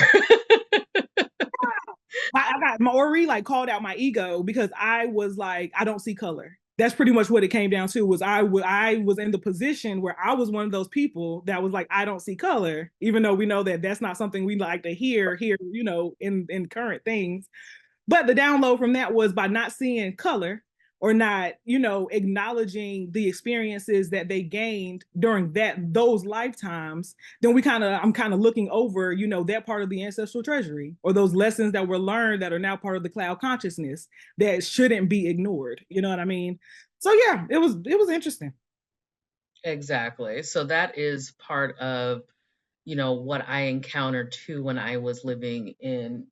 I got Maori like called out my ego because I was like, I don't see color. That's pretty much what it came down to. Was I was in the position where I was one of those people that was like, I don't see color, even though we know that that's not something we like to hear here, in current things. But the download from that was by not seeing color or not, acknowledging the experiences that they gained during those lifetimes, then I'm kind of looking over, that part of the ancestral treasury or those lessons that were learned that are now part of the cloud consciousness that shouldn't be ignored. You know what I mean? So yeah, it was interesting. Exactly. So that is part of, what I encountered too when I was living in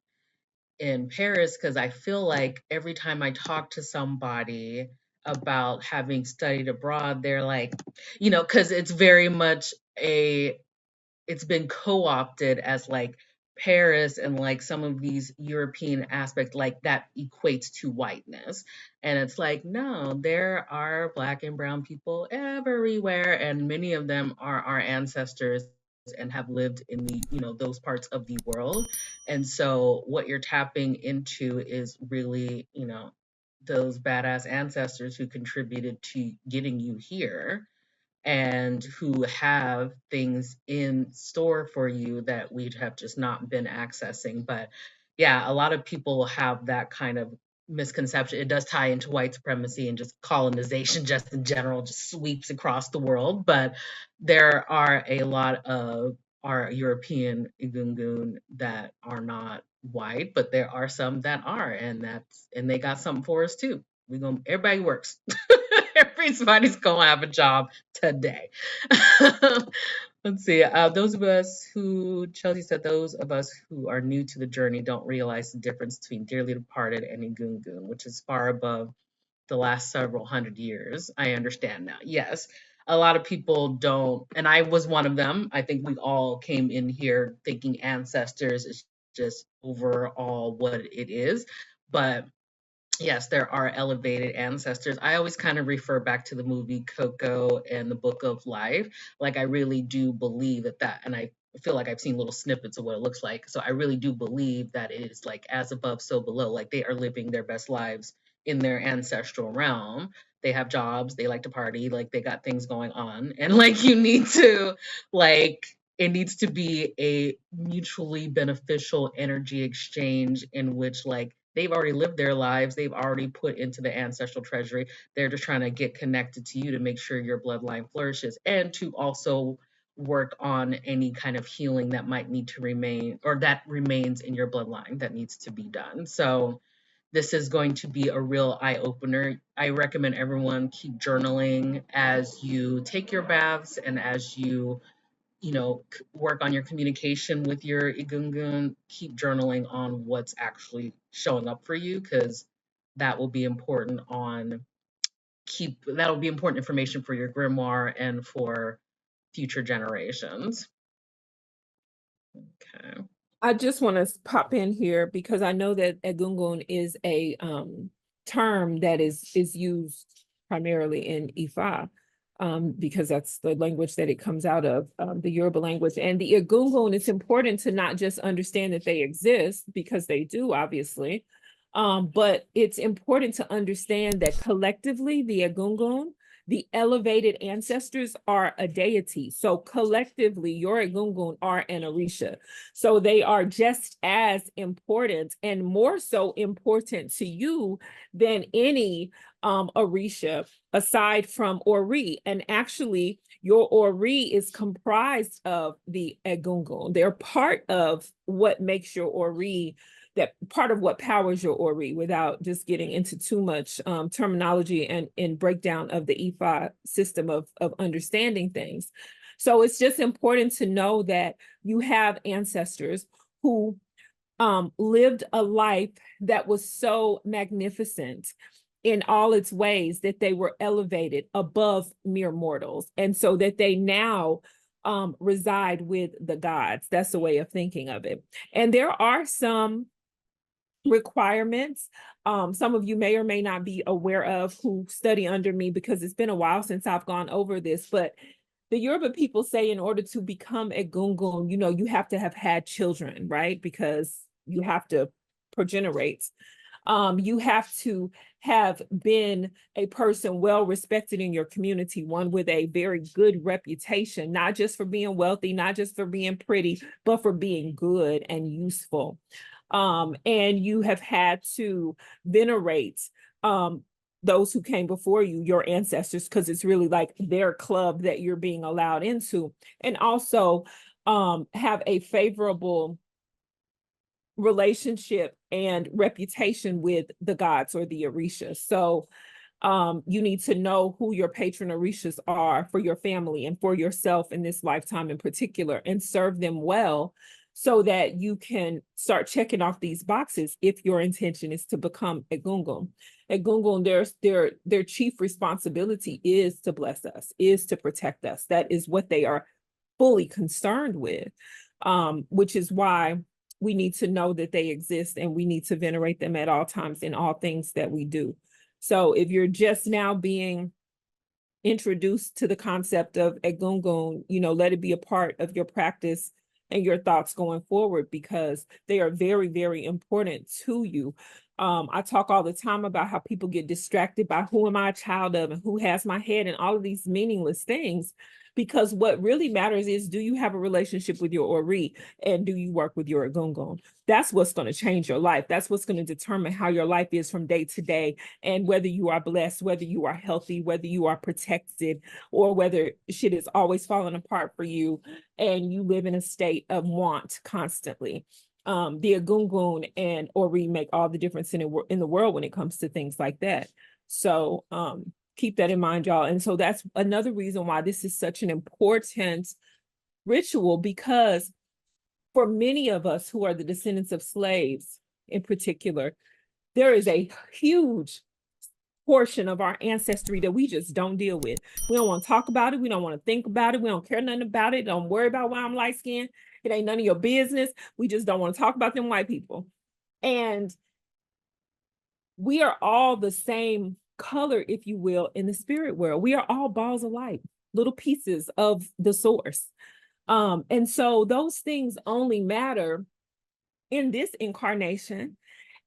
Paris, because I feel like every time I talk to somebody about having studied abroad, they're like, you know, because it's very much it's been co-opted as like Paris and like some of these European aspects, like that equates to whiteness. And it's like, no, there are Black and brown people everywhere, and many of them are our ancestors and have lived in the, you know, those parts of the world. And so what you're tapping into is really, you know, those badass ancestors who contributed to getting you here and who have things in store for you that we have just not been accessing. But yeah, a lot of people have that kind of misconception. It does tie into white supremacy and just colonization, just in general, just sweeps across the world. But there are a lot of our European Igungun that are not white, but there are some that are, and they got something for us too. Everybody works. Everybody's gonna have a job today. Let's see. Those of us who, Chelsea said, those of us who are new to the journey don't realize the difference between dearly departed and Igungun, which is far above the last several hundred years. I understand now. Yes, a lot of people don't, and I was one of them. I think we all came in here thinking ancestors is just overall what it is, but yes, there are elevated ancestors. I always kind of refer back to the movie Coco and the Book of Life. Like, I really do believe that, and I feel like I've seen little snippets of what it looks like. So I really do believe that it is like as above, so below. Like, they are living their best lives in their ancestral realm. They have jobs, they like to party, like they got things going on. And like, you need to, like, it needs to be a mutually beneficial energy exchange in which, like, they've already lived their lives, they've already put into the ancestral treasury. They're just trying to get connected to you to make sure your bloodline flourishes and to also work on any kind of healing that might need to remain or that remains in your bloodline that needs to be done. So this is going to be a real eye opener. I recommend everyone keep journaling as you take your baths and as you know, work on your communication with your Igungun, keep journaling on what's actually showing up for you, because that will be important that'll be important information for your grimoire and for future generations. Okay. I just want to pop in here because I know that Egungun is a term that is used primarily in Ifa, because that's the language that it comes out of, the Yoruba language. And the Egungun, it's important to not just understand that they exist, because they do, obviously, but it's important to understand that collectively, the Egungun, the elevated ancestors, are a deity. So collectively, your Egungun are an Orisha. So they are just as important and more so important to you than any Orisha aside from Ori. And actually, your Ori is comprised of the Egungun. They're part of what makes your Ori, that part of what powers your Ori, without just getting into too much terminology and breakdown of the Ifa system of understanding things. So it's just important to know that you have ancestors who lived a life that was so magnificent in all its ways that they were elevated above mere mortals. And so that they now reside with the gods. That's the way of thinking of it. And there are some requirements some of you may or may not be aware of who study under me, because it's been a while since I've gone over this, but the Yoruba people say in order to become a gungun, you know, you have to have had children, right? Because you have to progenerate. You have to have been a person well respected in your community, one with a very good reputation, not just for being wealthy, not just for being pretty, but for being good and useful. And you have had to venerate those who came before you, your ancestors, because it's really like their club that you're being allowed into, and also have a favorable relationship and reputation with the gods or the Orishas. So you need to know who your patron Orishas are for your family and for yourself in this lifetime in particular, and serve them well, so that you can start checking off these boxes if your intention is to become Egungun. Egungun, their chief responsibility is to bless us, is to protect us. That is what they are fully concerned with, which is why we need to know that they exist, and we need to venerate them at all times in all things that we do. So if you're just now being introduced to the concept of Egungun, let it be a part of your practice and your thoughts going forward, because they are very, very important to you. I talk all the time about how people get distracted by who am I a child of and who has my head and all of these meaningless things, because what really matters is, do you have a relationship with your Ori, and do you work with your Egungun? That's what's going to change your life. That's what's going to determine how your life is from day to day, and whether you are blessed, whether you are healthy, whether you are protected, or whether shit is always falling apart for you and you live in a state of want constantly. The Egungun and Ori make all the difference in the world when it comes to things like that. So keep that in mind, y'all. And so that's another reason why this is such an important ritual, because for many of us who are the descendants of slaves in particular, there is a huge portion of our ancestry that we just don't deal with. We don't want to talk about it. We don't want to think about it. We don't care nothing about it. Don't worry about why I'm light skinned. It ain't none of your business. We just don't want to talk about them white people. And we are all the same color, if you will, in the spirit world. We are all balls of light, little pieces of the source. And so those things only matter in this incarnation.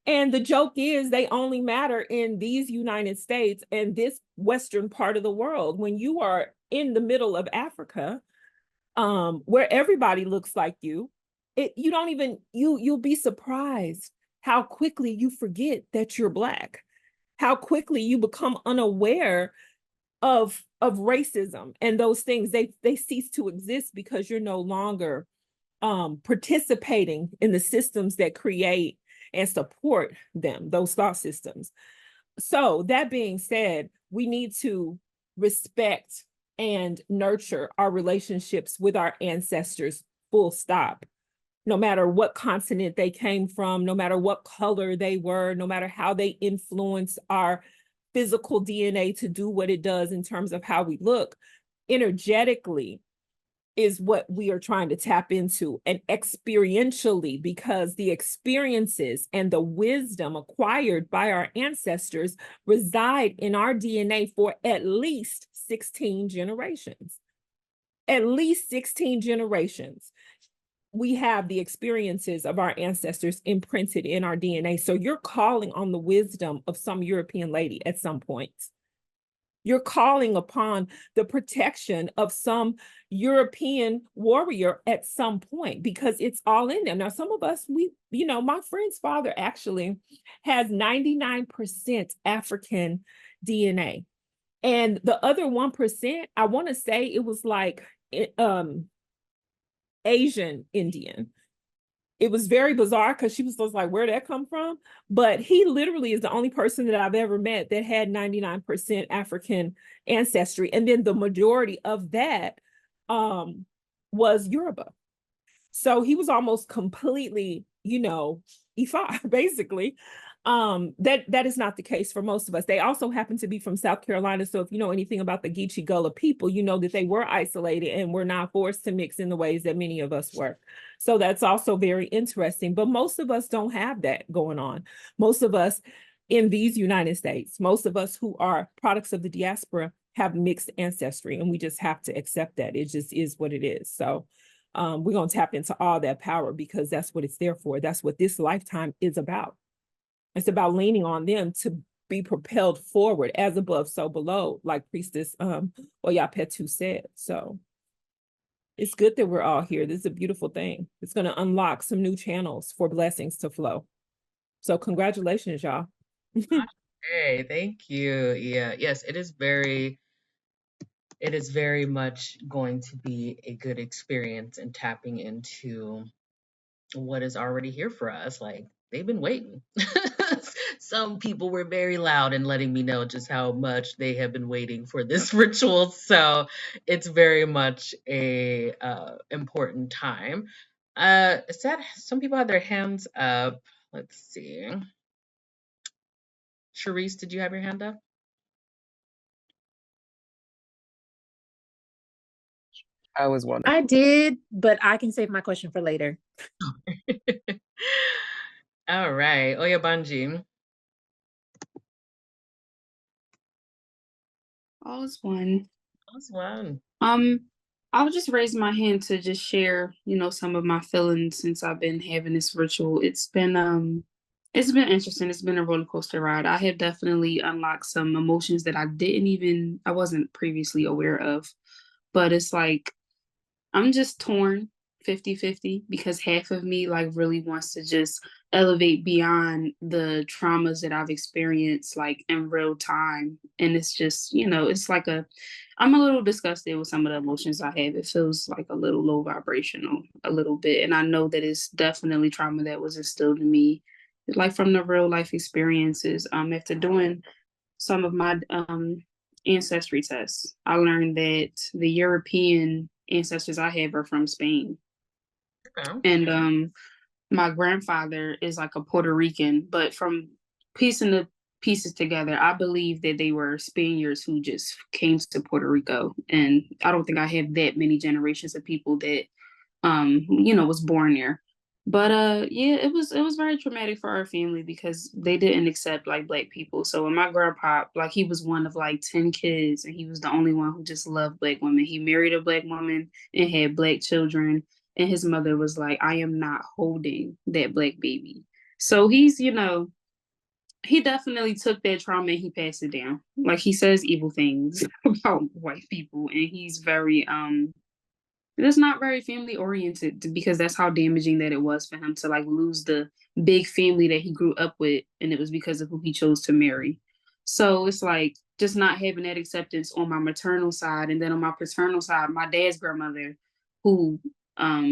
And the joke is, they only matter in these United States and this Western part of the world. When you are in the middle of Africa, where everybody looks like you, you'll be surprised how quickly you forget that you're Black, how quickly you become unaware of racism and those things. They cease to exist because you're no longer participating in the systems that create and support them, those thought systems. So that being said, we need to respect and nurture our relationships with our ancestors, full stop. No matter what continent they came from, no matter what color they were, no matter how they influence our physical DNA to do what it does in terms of how we look, energetically is what we are trying to tap into, and experientially, because the experiences and the wisdom acquired by our ancestors reside in our DNA for at least 16 generations. At least 16 generations. We have the experiences of our ancestors imprinted in our DNA. So you're calling on the wisdom of some European lady at some point. You're calling upon the protection of some European warrior at some point, because it's all in them. Now, some of us, my friend's father actually has 99% African DNA. And the other 1%, I want to say it was like Asian Indian. It was very bizarre, because she was just like, where'd that come from? But he literally is the only person that I've ever met that had 99% African ancestry. And then the majority of that was Yoruba. So he was almost completely, Ifa, basically. That is not the case for most of us. They also happen to be from South Carolina. So if you know anything about the Geechee Gullah people, you know that they were isolated and were not forced to mix in the ways that many of us were. So that's also very interesting. But most of us don't have that going on. Most of us in these United States, most of us who are products of the diaspora have mixed ancestry, and we just have to accept that. It just is what it is. So we're going to tap into all that power, because that's what it's there for. That's what this lifetime is about. It's about leaning on them to be propelled forward, as above, so below, like Priestess Oyapetu said. So it's good that we're all here. This is a beautiful thing. It's going to unlock some new channels for blessings to flow. So congratulations, y'all. Hey, thank you. Yeah, yes, it is very much going to be a good experience in tapping into what is already here for us. Like, they've been waiting. Some people were very loud in letting me know just how much they have been waiting for this ritual. So it's very much a important time. Is that some people have their hands up? Let's see. Sharice, did you have your hand up? I was wondering. I did, but I can save my question for later. All right. Oya Banji. All's one. That's one. I'll just raise my hand to just share, some of my feelings since I've been having this ritual. It's been interesting. It's been a roller coaster ride. I have definitely unlocked some emotions that I wasn't previously aware of. But it's like I'm just torn 50-50 because half of me like really wants to just elevate beyond the traumas that I've experienced like in real time. And it's just, it's like I'm a little disgusted with some of the emotions I have. It feels like a little low vibrational, a little bit. And I know that it's definitely trauma that was instilled in me, like from the real life experiences. After doing some of my ancestry tests, I learned that the European ancestors I have are from Spain. Okay. And my grandfather is like a Puerto Rican, but from piecing the pieces together, I believe that they were Spaniards who just came to Puerto Rico. And I don't think I have that many generations of people that was born there. But yeah, it was very traumatic for our family because they didn't accept like Black people. So when my grandpa, like he was one of like 10 kids and he was the only one who just loved Black women. He married a Black woman and had Black children. And his mother was like, I am not holding that Black baby. So he definitely took that trauma and he passed it down. Like he says evil things about white people and he's very it's not very family oriented because that's how damaging that it was for him to like lose the big family that he grew up with, and it was because of who he chose to marry. So it's like just not having that acceptance on my maternal side, and then on my paternal side, my dad's grandmother, who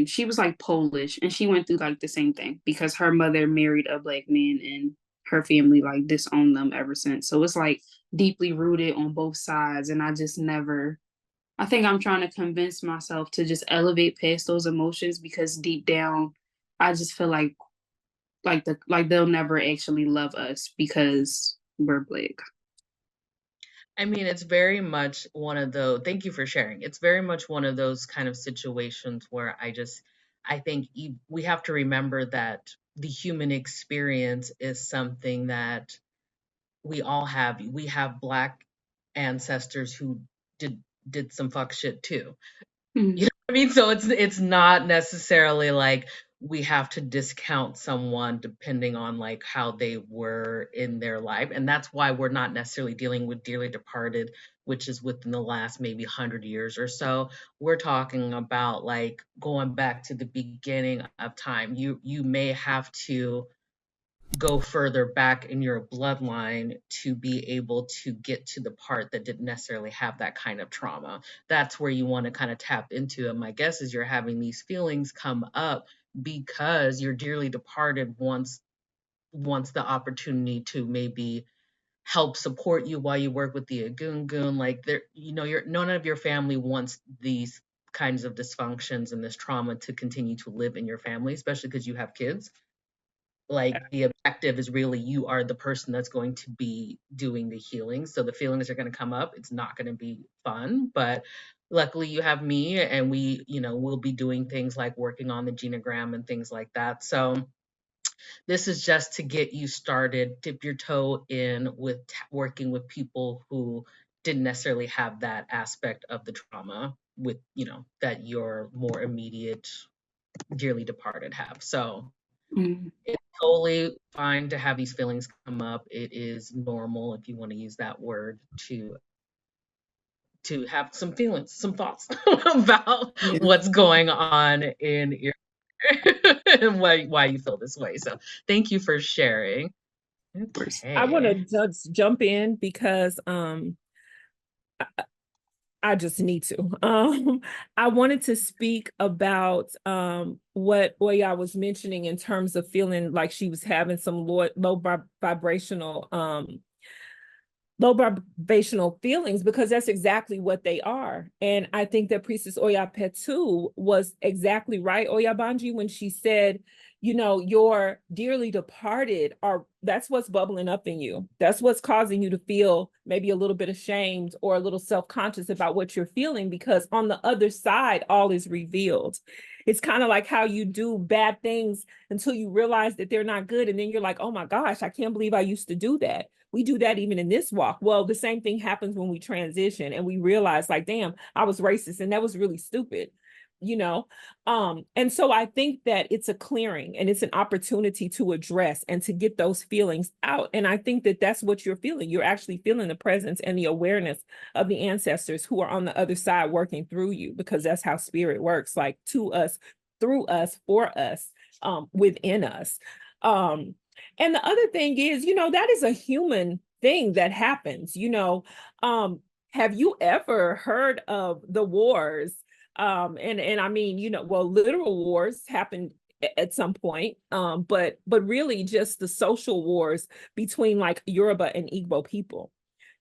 she was like Polish, and she went through like the same thing because her mother married a Black man, and her family like disowned them ever since. So it's like deeply rooted on both sides, and I think I'm trying to convince myself to just elevate past those emotions because deep down, I just feel like they'll never actually love us because we're Black. I mean, it's very much one of those, thank you for sharing. It's very much one of those kind of situations where I think we have to remember that the human experience is something that we all have. We have Black ancestors who did some fuck shit too. Mm. You know what I mean? So it's not necessarily like we have to discount someone depending on like how they were in their life. And that's why we're not necessarily dealing with dearly departed, which is within the last maybe 100 years or so. We're talking about like going back to the beginning of time. You may have to go further back in your bloodline to be able to get to the part that didn't necessarily have that kind of trauma. That's where you want to kind of tap into. And my guess is you're having these feelings come up because your dearly departed wants the opportunity to maybe help support you while you work with the Agungun. Like there, none of your family wants these kinds of dysfunctions and this trauma to continue to live in your family, especially because you have kids. Like the objective is really you are the person that's going to be doing the healing. So the feelings are going to come up. It's not going to be fun, but luckily you have me and we'll be doing things like working on the genogram and things like that. So this is just to get you started, dip your toe in with working with people who didn't necessarily have that aspect of the trauma with, that your more immediate dearly departed have. So Mm. it's totally fine to have these feelings come up. It is normal, if you want to use that word, to have some feelings, some thoughts about Yeah. what's going on in your and why you feel this way. So thank you for sharing. I want to Okay. just jump in because I just need to. I wanted to speak about what Oya was mentioning in terms of feeling like she was having some low vibrational low vibrational feelings, because that's exactly what they are. And I think that Priestess Oya Petu was exactly right, Oya Banji, when she said, you know, your dearly departed are, that's what's bubbling up in you. That's what's causing you to feel maybe a little bit ashamed or a little self-conscious about what you're feeling, because on the other side, all is revealed. It's kind of like how you do bad things until you realize that they're not good. And then you're like, oh my gosh, I can't believe I used to do that. We do that even in this walk. Well, the same thing happens when we transition and we realize, like, damn, I was racist and that was really stupid, you know? And so I think that it's a clearing and it's an opportunity to address and to get those feelings out. And I think that that's what you're feeling. You're actually feeling the presence and the awareness of the ancestors who are on the other side working through you, because that's how spirit works, like to us, through us, for us, within us. And the other thing is, you know, that is a human thing that happens, you know. Have you ever heard of the wars? And I mean, you know, well, literal wars happened at some point, but really just the social wars between like Yoruba and Igbo people.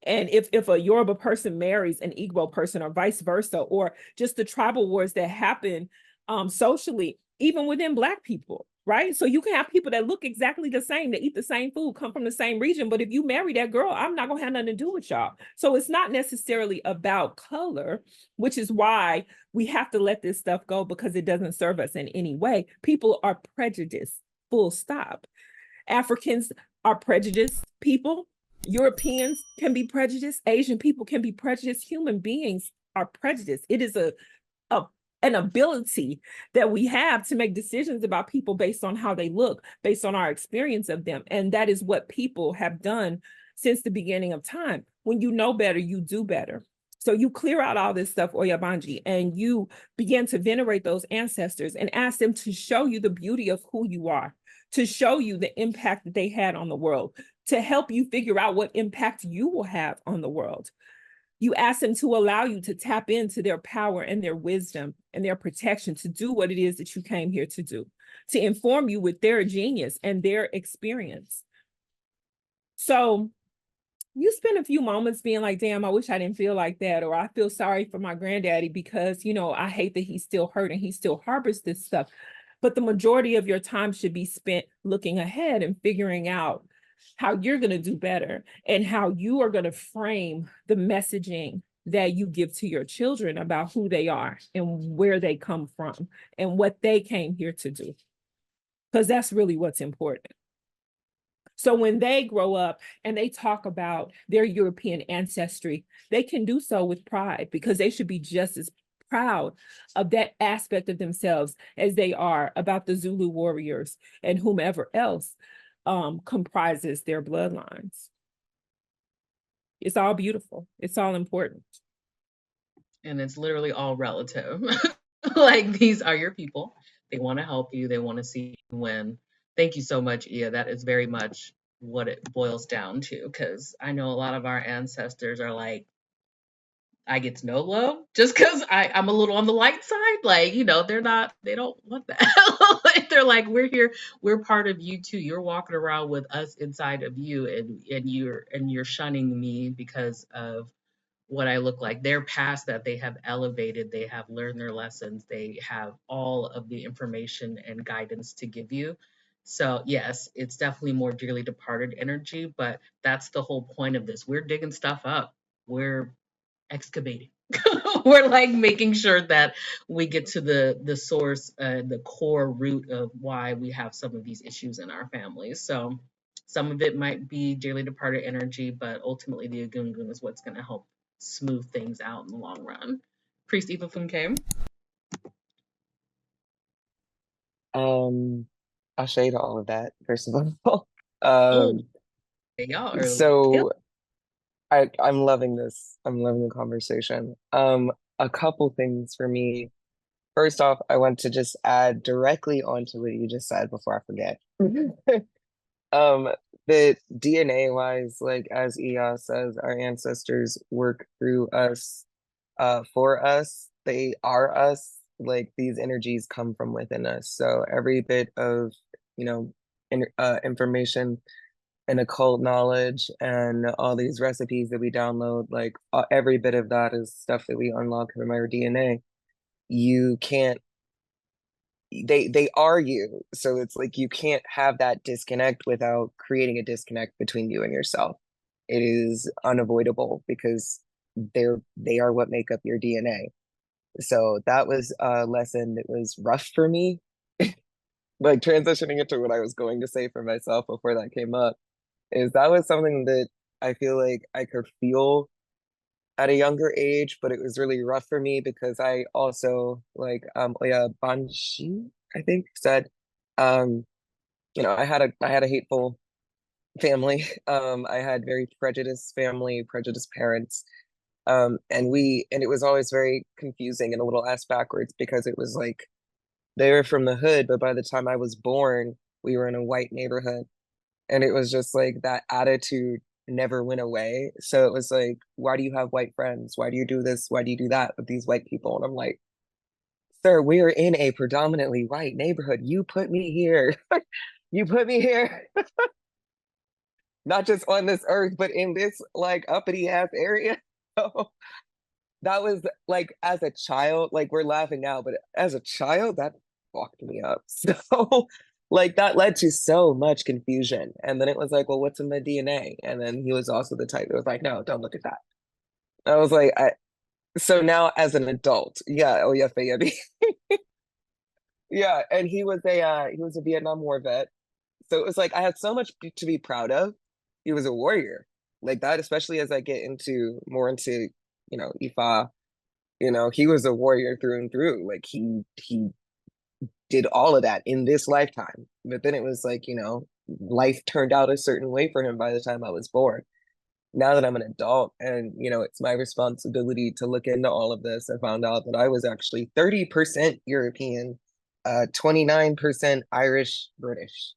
And if a Yoruba person marries an Igbo person or vice versa, or just the tribal wars that happen socially, even within Black people, right? So you can have people that look exactly the same, that eat the same food, come from the same region, but if you marry that girl, I'm not gonna have nothing to do with y'all. So it's not necessarily about color, which is why we have to let this stuff go, because it doesn't serve us in any way. People are prejudiced, full stop. Africans are prejudiced people. Europeans can be prejudiced. Asian people can be prejudiced. Human beings are prejudiced. It is an ability that we have to make decisions about people based on how they look, based on our experience of them. And that is what people have done since the beginning of time. When you know better, you do better. So you clear out all this stuff, Oyabanji, and you begin to venerate those ancestors and ask them to show you the beauty of who you are, to show you the impact that they had on the world, to help you figure out what impact you will have on the world. You ask them to allow you to tap into their power and their wisdom and their protection to do what it is that you came here to do, to inform you with their genius and their experience. So you spend a few moments being like, damn, I wish I didn't feel like that. Or I feel sorry for my granddaddy because, you know, I hate that he's still hurt and he still harbors this stuff. But the majority of your time should be spent looking ahead and figuring out how you're going to do better and how you are going to frame the messaging that you give to your children about who they are and where they come from and what they came here to do. Because that's really what's important. So when they grow up and they talk about their European ancestry, they can do so with pride, because they should be just as proud of that aspect of themselves as they are about the Zulu warriors and whomever else comprises their bloodlines. It's all beautiful. It's all important. And it's literally all relative. Like, these are your people. They want to help you. They want to see you win. Thank you so much, Ia. That is very much what it boils down to, because I know a lot of our ancestors are like, I get no love just because I'm a little on the light side. Like, you know, they don't want that. Like, they're like, we're here, we're part of you too. You're walking around with us inside of you, and you're shunning me because of what I look like. They're past that. They have elevated, they have learned their lessons, they have all of the information and guidance to give you. So yes, it's definitely more dearly departed energy, but that's the whole point of this. We're digging stuff up. We're excavating. We're like making sure that we get to the source, the core root of why we have some of these issues in our families. So some of it might be dearly departed energy, but ultimately the Agungun is what's going to help smooth things out in the long run. Priest Eva Funke. I'll shade all of that, first of all. Oh, y'all are So I'm loving this. I'm loving the conversation. A couple things for me. First off, I want to just add directly onto what you just said before I forget. Um, that DNA wise, like as Iya says, our ancestors work through us, for us. They are us. Like these energies come from within us. So every bit of, you know, information and occult knowledge and all these recipes that we download, like every bit of that is stuff that we unlock from our DNA. You can't, they are you. So it's like you can't have that disconnect without creating a disconnect between you and yourself. It is unavoidable because they are what make up your DNA. So that was a lesson that was rough for me. Like transitioning into what I was going to say for myself before that came up, is that was something that I feel like I could feel at a younger age, but it was really rough for me because I also like Banji, I think, said, um, I had a hateful family. I had very prejudiced family, prejudiced parents. And it was always very confusing and a little ass backwards because it was like they were from the hood, but by the time I was born, we were in a white neighborhood. And it was just like that attitude never went away. So it was like, why do you have white friends? Why do you do this? Why do you do that with these white people? And I'm like, sir, we are in a predominantly white neighborhood. You put me here. You put me here, not just on this earth, but in this like uppity ass area. So that was like, as a child, like we're laughing now, but as a child, that fucked me up. So like that led to so much confusion. And then it was like, well, what's in the DNA? And then he was also the type that was like, no, don't look at that. I was like, so now as an adult, yeah, oh yeah, Fayebi. Yeah, and he was a Vietnam War vet. So it was like I had so much to be proud of. He was a warrior. Like that, especially as I get into more into, Ifa, he was a warrior through and through. Like he did all of that in this lifetime. But then it was like, life turned out a certain way for him by the time I was born. Now that I'm an adult and, it's my responsibility to look into all of this, I found out that I was actually 30% European, 29% Irish, British.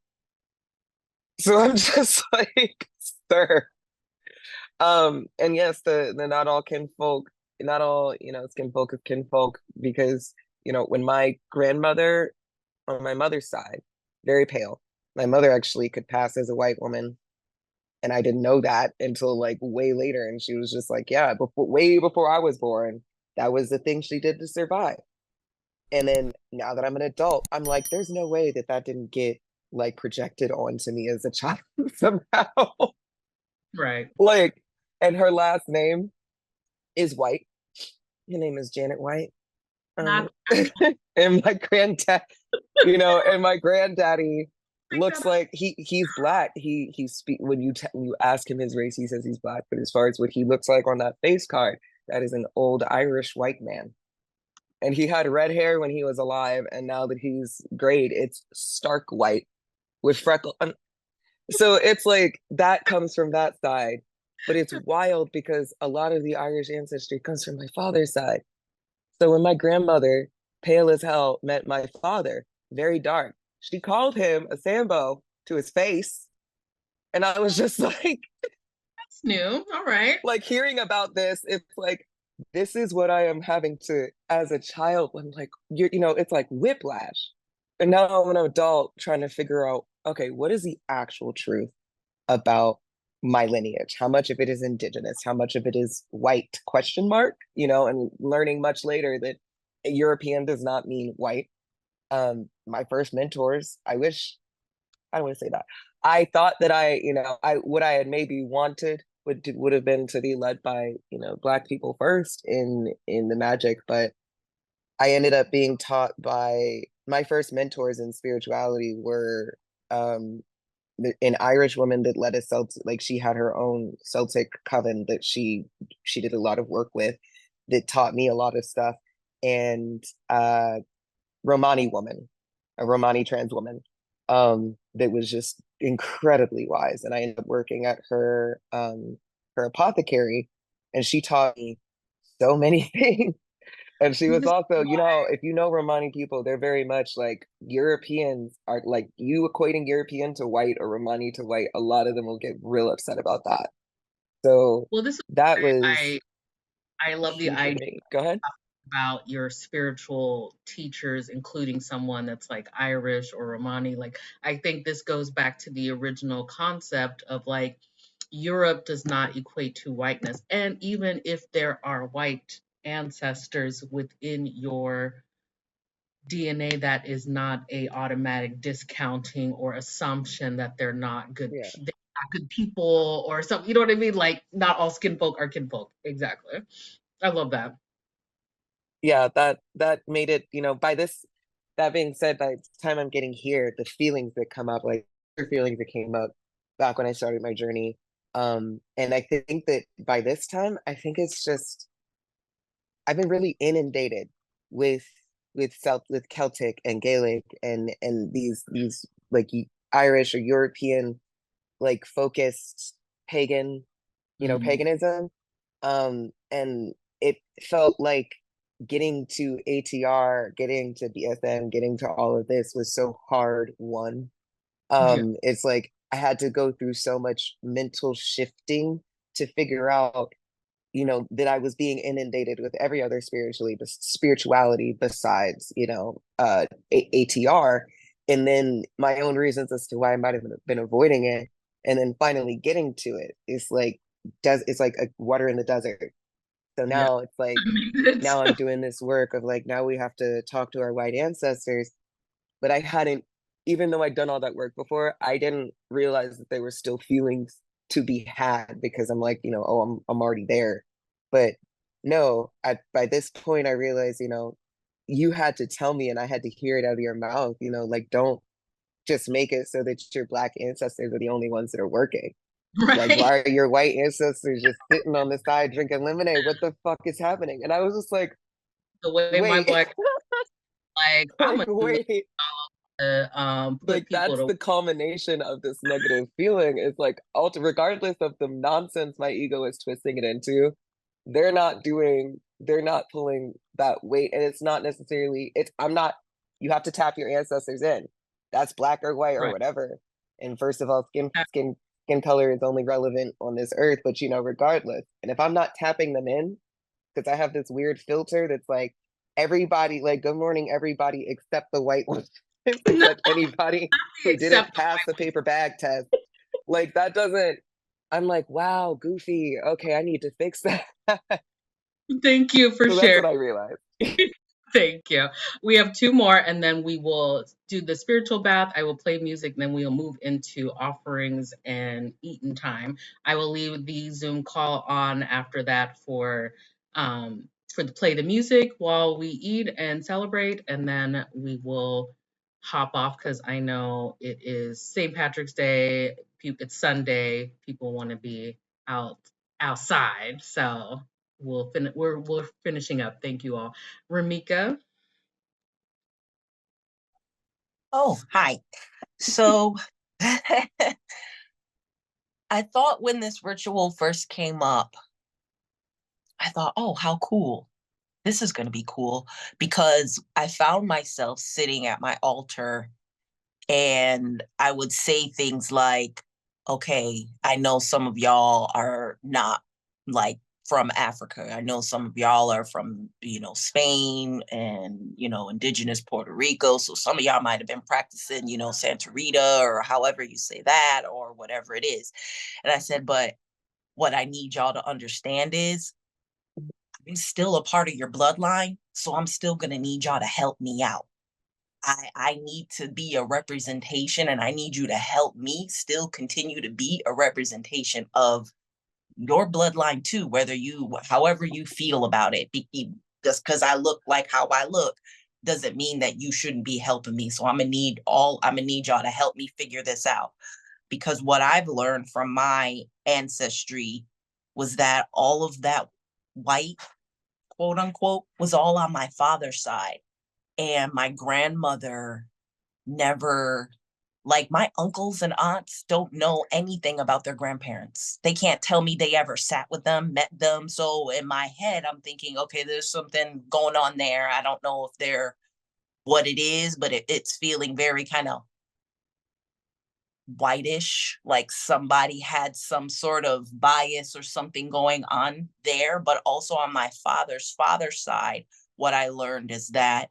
So I'm just like, sir. And yes, the not all kinfolk, not all, skinfolk is kinfolk, because, when my grandmother on my mother's side, very pale. My mother actually could pass as a white woman. And I didn't know that until like way later. And she was just like, yeah, way before I was born, that was the thing she did to survive. And then now that I'm an adult, I'm like, there's no way that that didn't get like projected onto me as a child somehow. Right. Like, and her last name is White. Her name is Janet White. Not And my granddad, and my granddaddy looks like he's black. He speak when you ask him his race, he says he's black. But as far as what he looks like on that face card, that is an old Irish white man. And he had red hair when he was alive, and now that he's grayed, it's stark white with freckle. So it's like that comes from that side. But it's wild because a lot of the Irish ancestry comes from my father's side. So when my grandmother, pale as hell, met my father, very dark, she called him a Sambo to his face. And I was just like, that's new. All right. like hearing about this, it's like, this is what I am having to, as a child, I'm like, it's like whiplash. And now I'm an adult trying to figure out, okay, what is the actual truth about my lineage? How much of it is indigenous? How much of it is white, question mark? And learning much later that European does not mean white. My first mentors, I don't want to say that. I thought that what I had maybe wanted would have been to be led by, Black people first in the magic, but I ended up being taught by my first mentors in spirituality were an Irish woman that led a Celtic, like she had her own Celtic coven that she did a lot of work with, that taught me a lot of stuff, and Romani woman, a Romani trans woman, that was just incredibly wise. And I ended up working at her apothecary, and she taught me so many things. And she was also, if you know Romani people, they're very much like Europeans are, like you equating European to white or Romani to white. A lot of them will get real upset about that. So Well, this is that great. was I love the key for idea me. Go ahead. about your spiritual teachers, including someone that's like Irish or Romani. Like, I think this goes back to the original concept of like Europe does not equate to whiteness. And even if there are white ancestors within your DNA, that is not a automatic discounting or assumption that they're not good. Yeah. They're not good people or something. You know what I mean? Like, not all skin folk are kinfolk. Exactly. I love that. Yeah, that made it, by this, that being said, by the time I'm getting here, the feelings that come up, like the feelings that came up back when I started my journey. And I think that by this time, I think it's just I've been really inundated with with Celtic and Gaelic and these like Irish or European like focused pagan, Mm, paganism. And it felt like getting to ATR, getting to BSM, getting to all of this was so hard won. yeah. It's like I had to go through so much mental shifting to figure out, that I was being inundated with every other spirituality besides, ATR, and then my own reasons as to why I might have been avoiding it, and then finally getting to it. It's like a water in the desert. So Yeah. now it's like It's now I'm doing this work of like now we have to talk to our white ancestors, but I hadn't, even though I'd done all that work before, I didn't realize that there were still feelings to be had because I'm like, oh, I'm already there. But no, by this point I realized, you had to tell me and I had to hear it out of your mouth, like don't just make it so that your black ancestors are the only ones that are working. Like, right. why are your white ancestors just sitting on the side drinking lemonade? What the fuck is happening? And I was just like, The way my wait, black, like, I'm like, gonna do it wait. to put Like people that's to the culmination of this negative feeling. It's like regardless of the nonsense my ego is twisting it into, they're not pulling that weight. And it's not necessarily I'm not, you have to tap your ancestors in. That's black or white or right. whatever. And first of all, skin color is only relevant on this earth, but regardless. And if I'm not tapping them in, because I have this weird filter that's like everybody, like good morning, everybody except the white ones, Not except anybody who didn't acceptable. pass the paper bag test. Like that doesn't. I'm like, wow, goofy. Okay, I need to fix that. Thank you for So that's sharing. what I realized. Thank you. We have two more, and then we will do the spiritual bath. I will play music, then we'll move into offerings and eating time. I will leave the Zoom call on after that for the play the music while we eat and celebrate, and then we will hop off because I know it is St. Patrick's Day. It's Sunday. People want to be out outside, so we're finishing up. Thank you all. Ramika. Oh, hi. So I thought when this ritual first came up, I thought, oh, how cool. This is going to be cool because I found myself sitting at my altar and I would say things like, okay, I know some of y'all are not like from Africa. I know some of y'all are from, Spain and, indigenous Puerto Rico. So some of y'all might have been practicing, Santa Rita or however you say that or whatever it is. And I said, but what I need y'all to understand is I'm still a part of your bloodline. So I'm still going to need y'all to help me out. I need to be a representation and I need you to help me still continue to be a representation of your bloodline too, however you feel about it. Just because I look like how I look doesn't mean that you shouldn't be helping me. So I'm gonna need y'all to help me figure this out. Because what I've learned from my ancestry was that all of that white, quote unquote, was all on my father's side. And my grandmother never, like my uncles and aunts don't know anything about their grandparents. They can't tell me they ever sat with them, met them. So in my head, I'm thinking, okay, there's something going on there. I don't know if they're what it is, but it's feeling very kind of whitish, like somebody had some sort of bias or something going on there. But also on my father's side, what I learned is that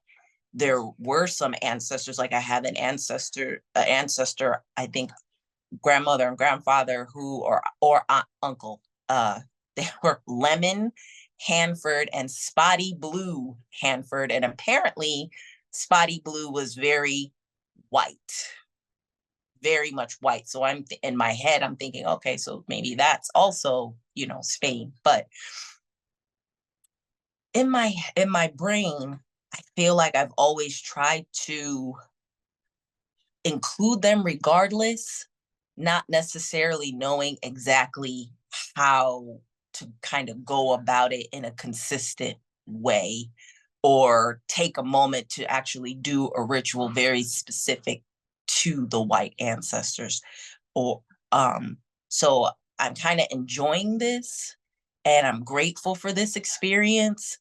there were some ancestors, like I have an ancestor, I think grandmother and grandfather who, or aunt, uncle, they were Lemon Hanford and Spotty Blue Hanford. And apparently Spotty Blue was very white, very much white. So I'm in my head, I'm thinking, okay, so maybe that's also, you know, Spain. But in my brain, I feel like I've always tried to include them regardless, not necessarily knowing exactly how to kind of go about it in a consistent way, or take a moment to actually do a ritual very specific to the white ancestors. Or so I'm kind of enjoying this, and I'm grateful for this experience.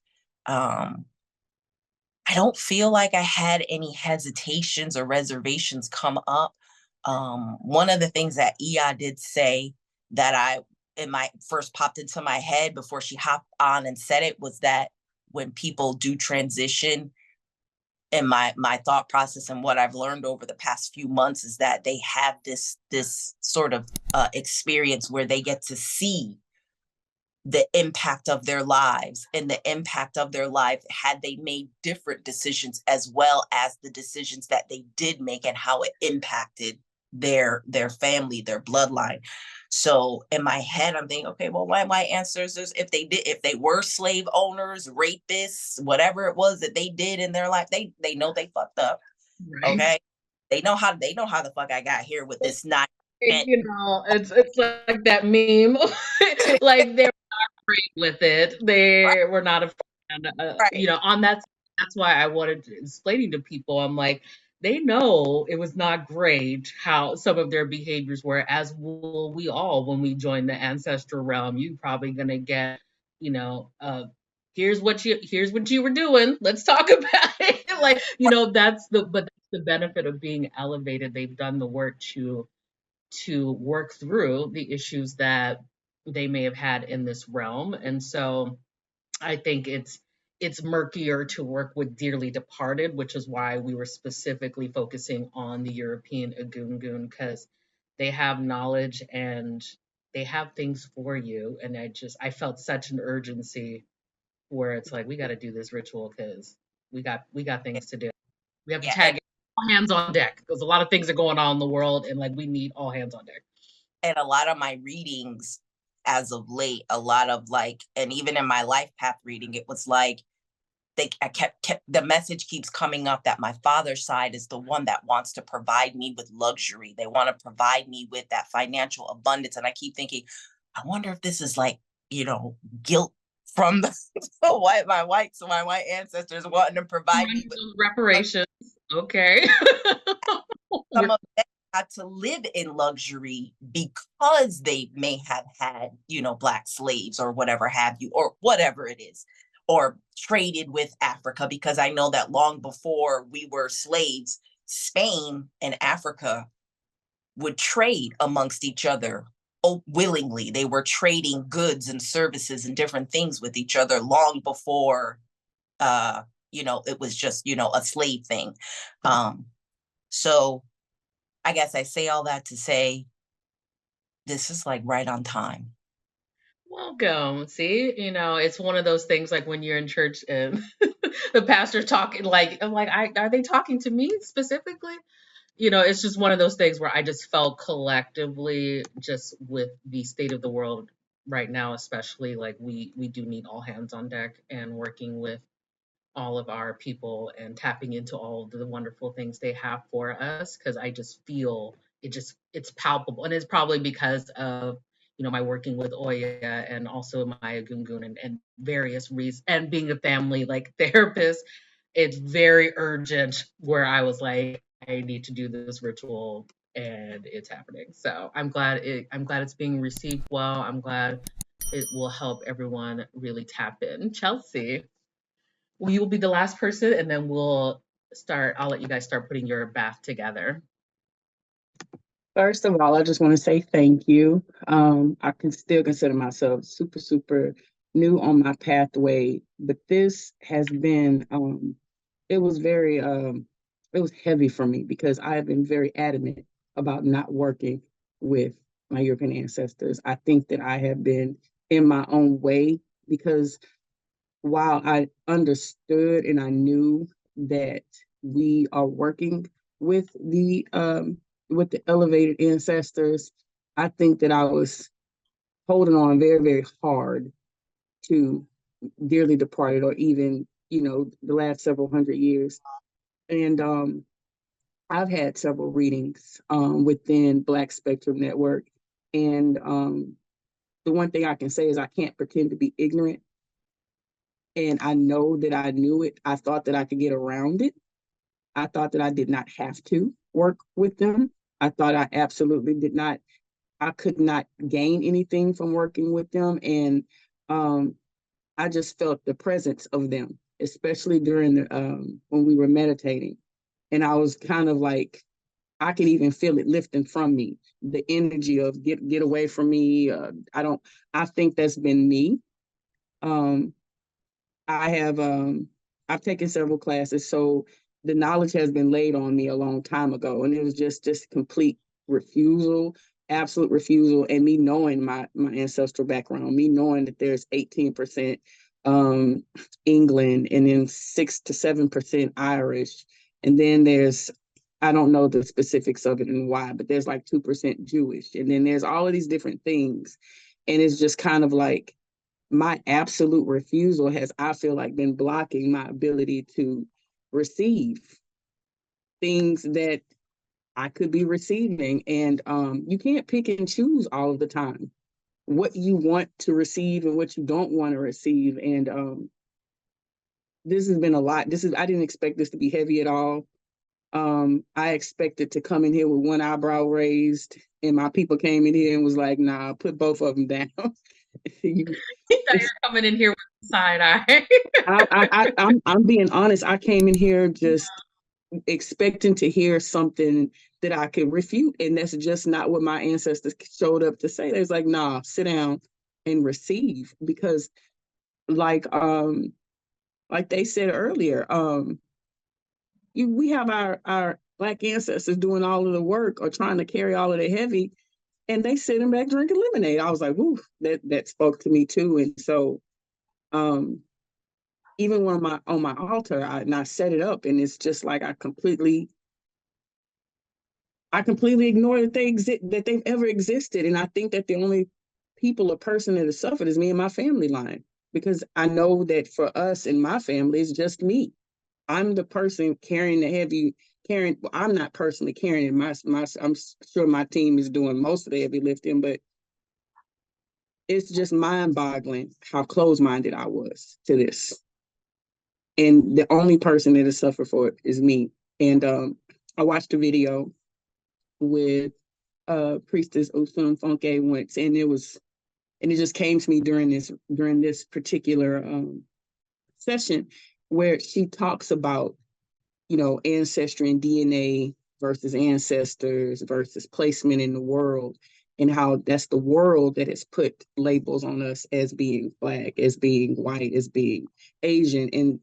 I don't feel like I had any hesitations or reservations come up. One of the things that Iya did say that first popped into my head before she hopped on and said it was that when people do transition, and my thought process and what I've learned over the past few months is that they have this sort of experience where they get to see the impact of their lives, and the impact of their life had they made different decisions, as well as the decisions that they did make and how it impacted their family, their bloodline. So in my head, I'm thinking, okay, well, my ancestors, if they were slave owners, rapists, whatever it was that they did in their life, they know they fucked up. Right. Okay. They know how the fuck I got here with this not. You know, it's like that meme. Like they're not great with it. They were not a fan. You Right. know, on that's why I wanted to explaining to people. I'm like, they know it was not great how some of their behaviors were, as will we all when we join the ancestral realm. You probably gonna get, you know, here's what you were doing. Let's talk about it. Like, you know, that's the benefit of being elevated. They've done the work to work through the issues that they may have had in this realm. And so I think it's murkier to work with dearly departed, which is why we were specifically focusing on the European Agungun, because they have knowledge and they have things for you. And I felt such an urgency where it's like, we got to do this ritual because we got things to do. We have to Yeah. tag all hands on deck because a lot of things are going on in the world, and like we need all hands on deck. And a lot of my readings as of late, a lot of like, and even in my life path reading, it was like I kept the message keeps coming up that my father's side is the one that wants to provide me with luxury. They want to provide me with that financial abundance. And I keep thinking, I wonder if this is like, you know, guilt from my white ancestors wanting to provide me with Reparations. Okay. some of them had to live in luxury because they may have had, you know, Black slaves or whatever have you, or whatever it is, or traded with Africa, because I know that long before we were slaves, Spain and Africa would trade amongst each other willingly. They were trading goods and services and different things with each other long before, you know, it was just, you know, a slave thing. So I guess I say all that to say this is like right on time. Welcome. See, you know, it's one of those things like when you're in church and the pastor's talking, like, I'm like, are they talking to me specifically? You know, it's just one of those things where I just felt collectively, just with the state of the world right now, especially, like we do need all hands on deck and working with all of our people and tapping into all of the wonderful things they have for us, because I just feel it's palpable, and it's probably because of, you know, my working with Oya and also my Gungun and various reasons, and being a family like therapist. It's very urgent where I was like, I need to do this ritual, and it's happening. So I'm glad it's being received well. I'm glad it will help everyone really tap in. Chelsea, well, you will be the last person, and then I'll let you guys start putting your bath together. First of all, I just want to say thank you. I can still consider myself super, super new on my pathway, but this has been it was very it was heavy for me because I have been very adamant about not working with my European ancestors. I think that I have been in my own way because while I understood and I knew that we are working with the elevated ancestors, I think that I was holding on very, very hard to dearly departed or even, the last several hundred years. And I've had several readings within Black Spectrum Network. And the one thing I can say is I can't pretend to be ignorant. And I know that I knew it. I thought that I could get around it. I thought that I did not have to work with them. I thought I absolutely did not, I could not gain anything from working with them. And I just felt the presence of them, especially during the when we were meditating. And I was kind of like, I could even feel it lifting from me, the energy of get away from me. I think that's been me. Um, I've taken several classes, so the knowledge has been laid on me a long time ago, and it was just complete refusal, absolute refusal, and me knowing my ancestral background, me knowing that there's 18% England, and then 6 to 7% Irish, and then there's, I don't know the specifics of it and why, but there's like 2% Jewish, and then there's all of these different things, and it's just kind of like my absolute refusal has, I feel like, been blocking my ability to receive things that I could be receiving. And you can't pick and choose all of the time what you want to receive and what you don't want to receive. And this has been a lot. I didn't expect this to be heavy at all. I expected to come in here with one eyebrow raised, and my people came in here and was like, nah, put both of them down. Now you're coming in here with the side eye. I'm being honest. I came in here just expecting to hear something that I could refute, and that's just not what my ancestors showed up to say. They was like, "Nah, sit down and receive," because, like they said earlier, we have our Black ancestors doing all of the work or trying to carry all of the heavy, and they sitting back drinking lemonade. I was like, "Woo!" That spoke to me too, and so. Even when on my altar, I set it up, and it's just like I completely ignore that that they've ever existed, and I think that the only people or person that has suffered is me and my family line, because I know that for us and my family, it's just me. I'm the person carrying the heavy. Well, I'm not personally carrying it. I'm sure my team is doing most of the heavy lifting, but it's just mind-boggling how close-minded I was to this. And the only person that has suffered for it is me. And I watched a video with Priestess Osun Funke once, and it just came to me during this particular session where she talks about, ancestry and DNA versus ancestors versus placement in the world, and how that's the world that has put labels on us as being Black, as being white, as being Asian. And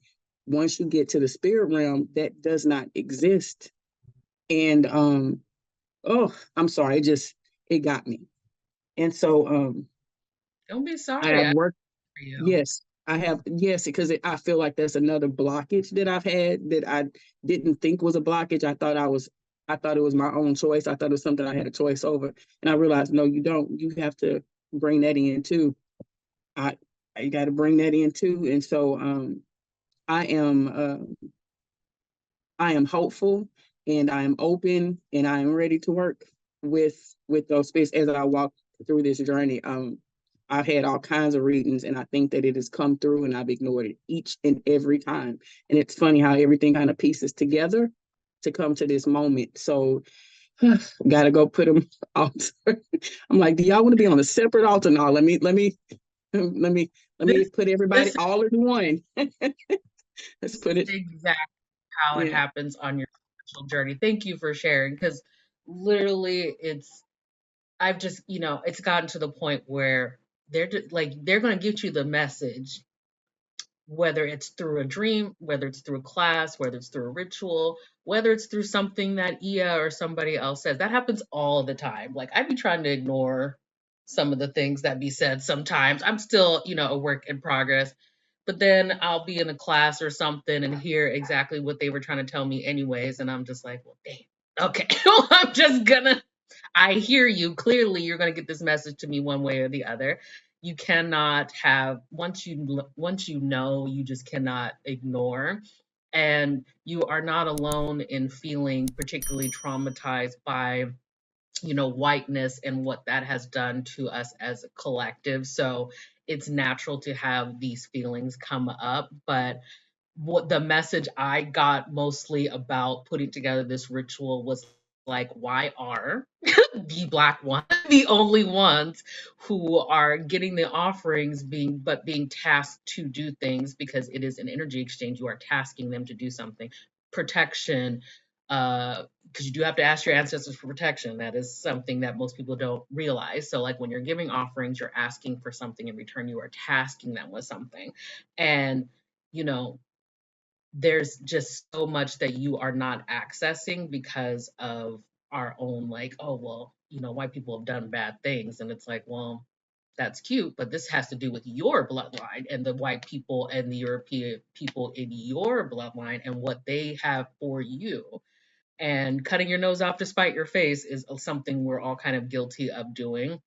once you get to the spirit realm, that does not exist. And oh, I'm sorry, it got me. And so Don't be I sorry. have worked, For you. yes, I have, yes, because I feel like that's another blockage that I've had that I didn't think was a blockage. I thought it was my own choice. I thought it was something I had a choice over. And I realized, no, you don't. You have to bring that in too. I got to bring that in too. And so I am hopeful, and I am open, and I am ready to work with those spirits as I walk through this journey. I've had all kinds of readings, and I think that it has come through, and I've ignored it each and every time. And it's funny how everything kind of pieces together to come to this moment. So gotta go put them altar. I'm like, do y'all want to be on a separate altar? No, let me put everybody all in one. Let's put it exactly how it happens on your spiritual journey. Thank you for sharing, because literally I've just, it's gotten to the point where they're going to get you the message, whether it's through a dream, whether it's through a class, whether it's through a ritual, whether it's through something that Iya or somebody else says. That happens all the time. Like, I be trying to ignore some of the things that be said sometimes. I'm still, a work in progress. But then I'll be in a class or something and hear exactly what they were trying to tell me anyways. And I'm just like, well, damn. Okay. I'm just gonna, I hear you. Clearly, you're gonna get this message to me one way or the other. You cannot have, once you know, you just cannot ignore. And you are not alone in feeling particularly traumatized by whiteness and what that has done to us as a collective. So it's natural to have these feelings come up. But what the message I got mostly about putting together this ritual was like, why are the Black ones the only ones who are getting the offerings, being tasked to do things? Because it is an energy exchange. You are tasking them to do something. Protection, because you do have to ask your ancestors for protection. That is something that most people don't realize. So like, when you're giving offerings, you're asking for something in return. You are tasking them with something. And there's just so much that you are not accessing because of our own, like, oh, well, white people have done bad things. And it's like, well, that's cute, but this has to do with your bloodline and the white people and the European people in your bloodline and what they have for you. And cutting your nose off to spite your face is something we're all kind of guilty of doing,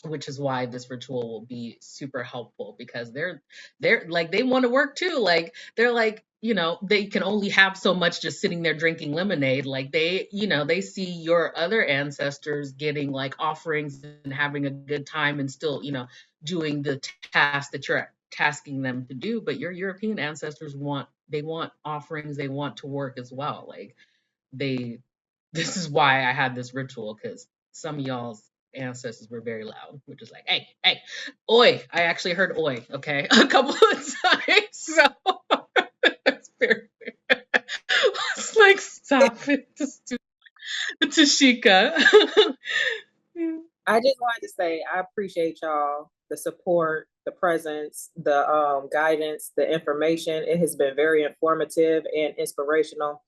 which is why this ritual will be super helpful, because they're like, they want to work too. Like, they're like, they can only have so much just sitting there drinking lemonade. Like, they see your other ancestors getting like offerings and having a good time and still, doing the task that you're tasking them to do. But your European ancestors want offerings, they want to work as well. Like, they this is why I had this ritual, because some of y'all's ancestors were very loud, which is like, hey, hey, oi. I actually heard oi, okay, a couple of times. So it's very it's like, stop it, Tashika. I just wanted to say I appreciate y'all, the support, the presence, the guidance, the information. It has been very informative and inspirational.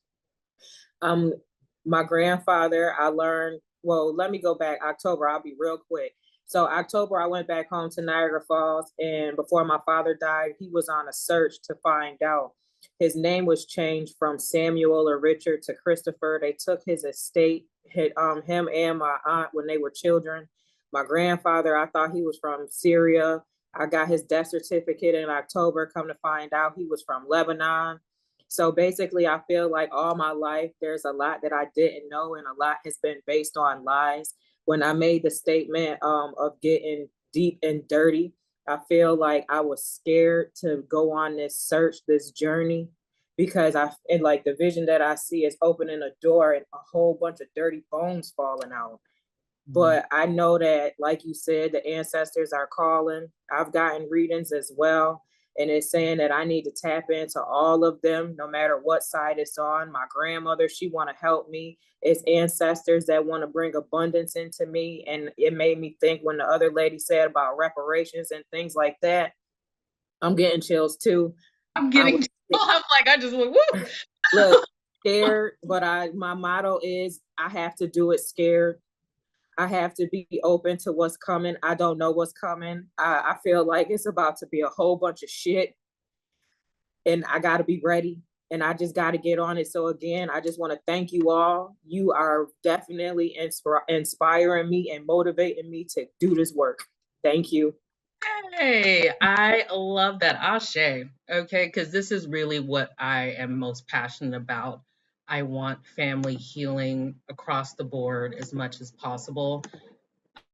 My grandfather, I learned, well, let me go back October. I'll be real quick. So October, I went back home to Niagara Falls, and before my father died, he was on a search to find out. His name was changed from Samuel or Richard to Christopher. They took his estate, him and my aunt when they were children. My grandfather, I thought he was from Syria. I got his death certificate in October. Come to find out, he was from Lebanon. So basically, I feel like all my life, there's a lot that I didn't know, and a lot has been based on lies. When I made the statement of getting deep and dirty, I feel like I was scared to go on this search, this journey, because and like the vision that I see is opening a door and a whole bunch of dirty bones falling out. But I know that, like you said, the ancestors are calling. I've gotten readings as well. And it's saying that I need to tap into all of them, no matter what side it's on. My grandmother, she want to help me. It's ancestors that want to bring abundance into me. And it made me think when the other lady said about reparations and things like that, I'm getting chills too. I'm like, I just went, woo. Look, scared, but my motto is I have to do it scared. I have to be open to what's coming. I don't know what's coming. I feel like it's about to be a whole bunch of shit, and I got to be ready, and I just got to get on it. So again, I just want to thank you all. You are definitely inspiring me and motivating me to do this work. Thank you. Hey, I love that. Ashe. Okay, because this is really what I am most passionate about. I want family healing across the board as much as possible.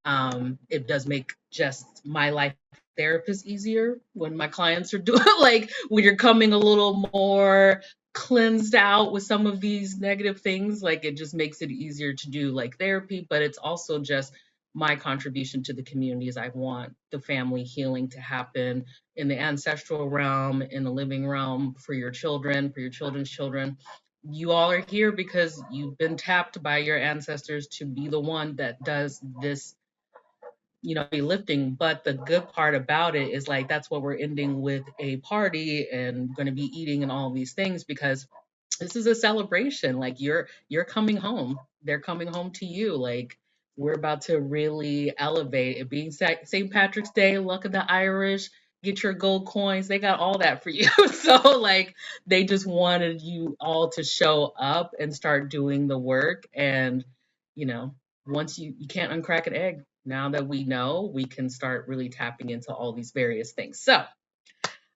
It does make just my life therapist easier when my clients are doing like, when you're coming a little more cleansed out with some of these negative things, like, it just makes it easier to do like therapy. But it's also just my contribution to the community is I want the family healing to happen in the ancestral realm, in the living realm, for your children, for your children's children. You all are here because you've been tapped by your ancestors to be the one that does this be lifting. But the good part about it is like that's what we're ending with a party and going to be eating and all these things because this is a celebration. Like you're coming home. They're coming home to you. Like we're about to really elevate it being St. Patrick's Day. Luck of the Irish. Get your gold coins. They got all that for you. So like they just wanted you all to show up and start doing the work. And you know, once you can't uncrack an egg. Now that we know, we can start really tapping into all these various things. So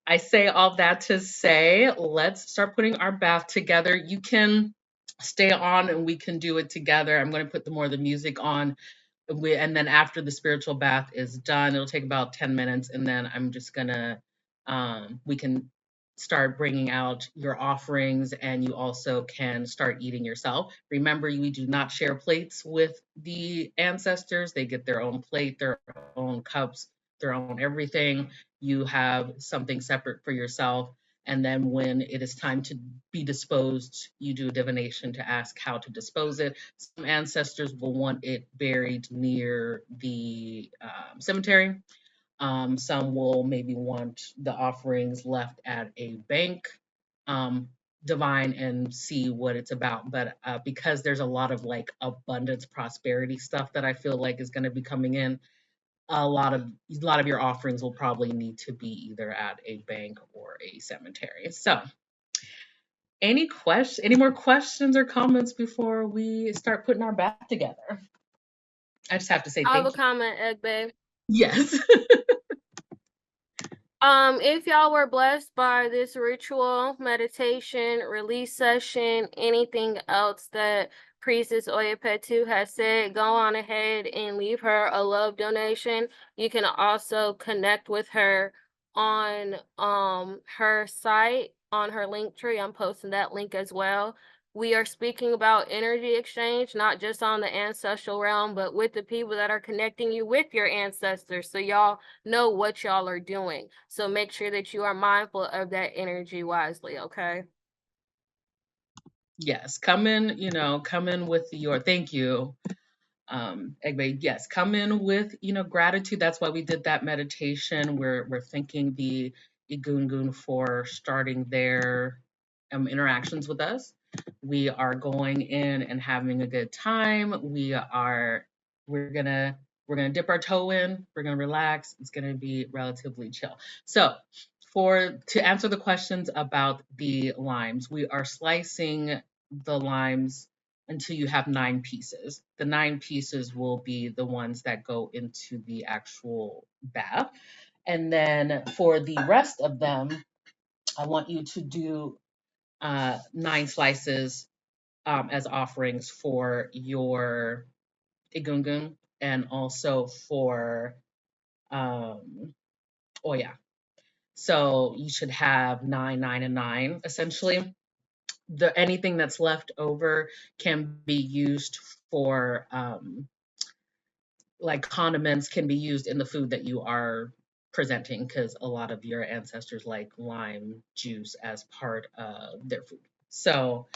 I say all that to say, let's start putting our bath together. You can stay on and we can do it together. I'm going to put the music on. And then after the spiritual bath is done, it'll take about 10 minutes. And then I'm just going to, we can start bringing out your offerings and you also can start eating yourself. Remember, we do not share plates with the ancestors. They get their own plate, their own cups, their own everything. You have something separate for yourself. And then when it is time to be disposed, you do a divination to ask how to dispose it. Some ancestors will want it buried near the cemetery. Some will maybe want the offerings left at a bank. Divine and see what it's about. But because there's a lot of like abundance, prosperity stuff that I feel like is going to be coming in, a lot of your offerings will probably need to be either at a bank or a cemetery. So, any more questions or comments before we start putting our bath together? I just have to say I have a thank you. comment, Egg Babe. Yes. If y'all were blessed by this ritual, meditation, release session, anything else that Priestess Oyapetu has said, go on ahead and leave her a love donation. You can also connect with her on her site, on her link tree. I'm posting that link as well. We are speaking about energy exchange, not just on the ancestral realm, but with the people that are connecting you with your ancestors. So y'all know what y'all are doing. So make sure that you are mindful of that energy wisely, okay? Yes, come in with your thank you. Egbe, yes, come in with, gratitude. That's why we did that meditation. We're thanking the Igungun for starting their interactions with us. We are going in and having a good time. We're gonna dip our toe in. We're gonna relax. It's gonna be relatively chill. So to answer the questions about the limes, we are slicing the limes until you have 9 pieces. The 9 pieces will be the ones that go into the actual bath. And then for the rest of them, I want you to do 9 slices as offerings for your Igungun and also for Oya. So you should have 9, 9, and 9 essentially. Anything that's left over can be used for like condiments can be used in the food that you are presenting because a lot of your ancestors like lime juice as part of their food. So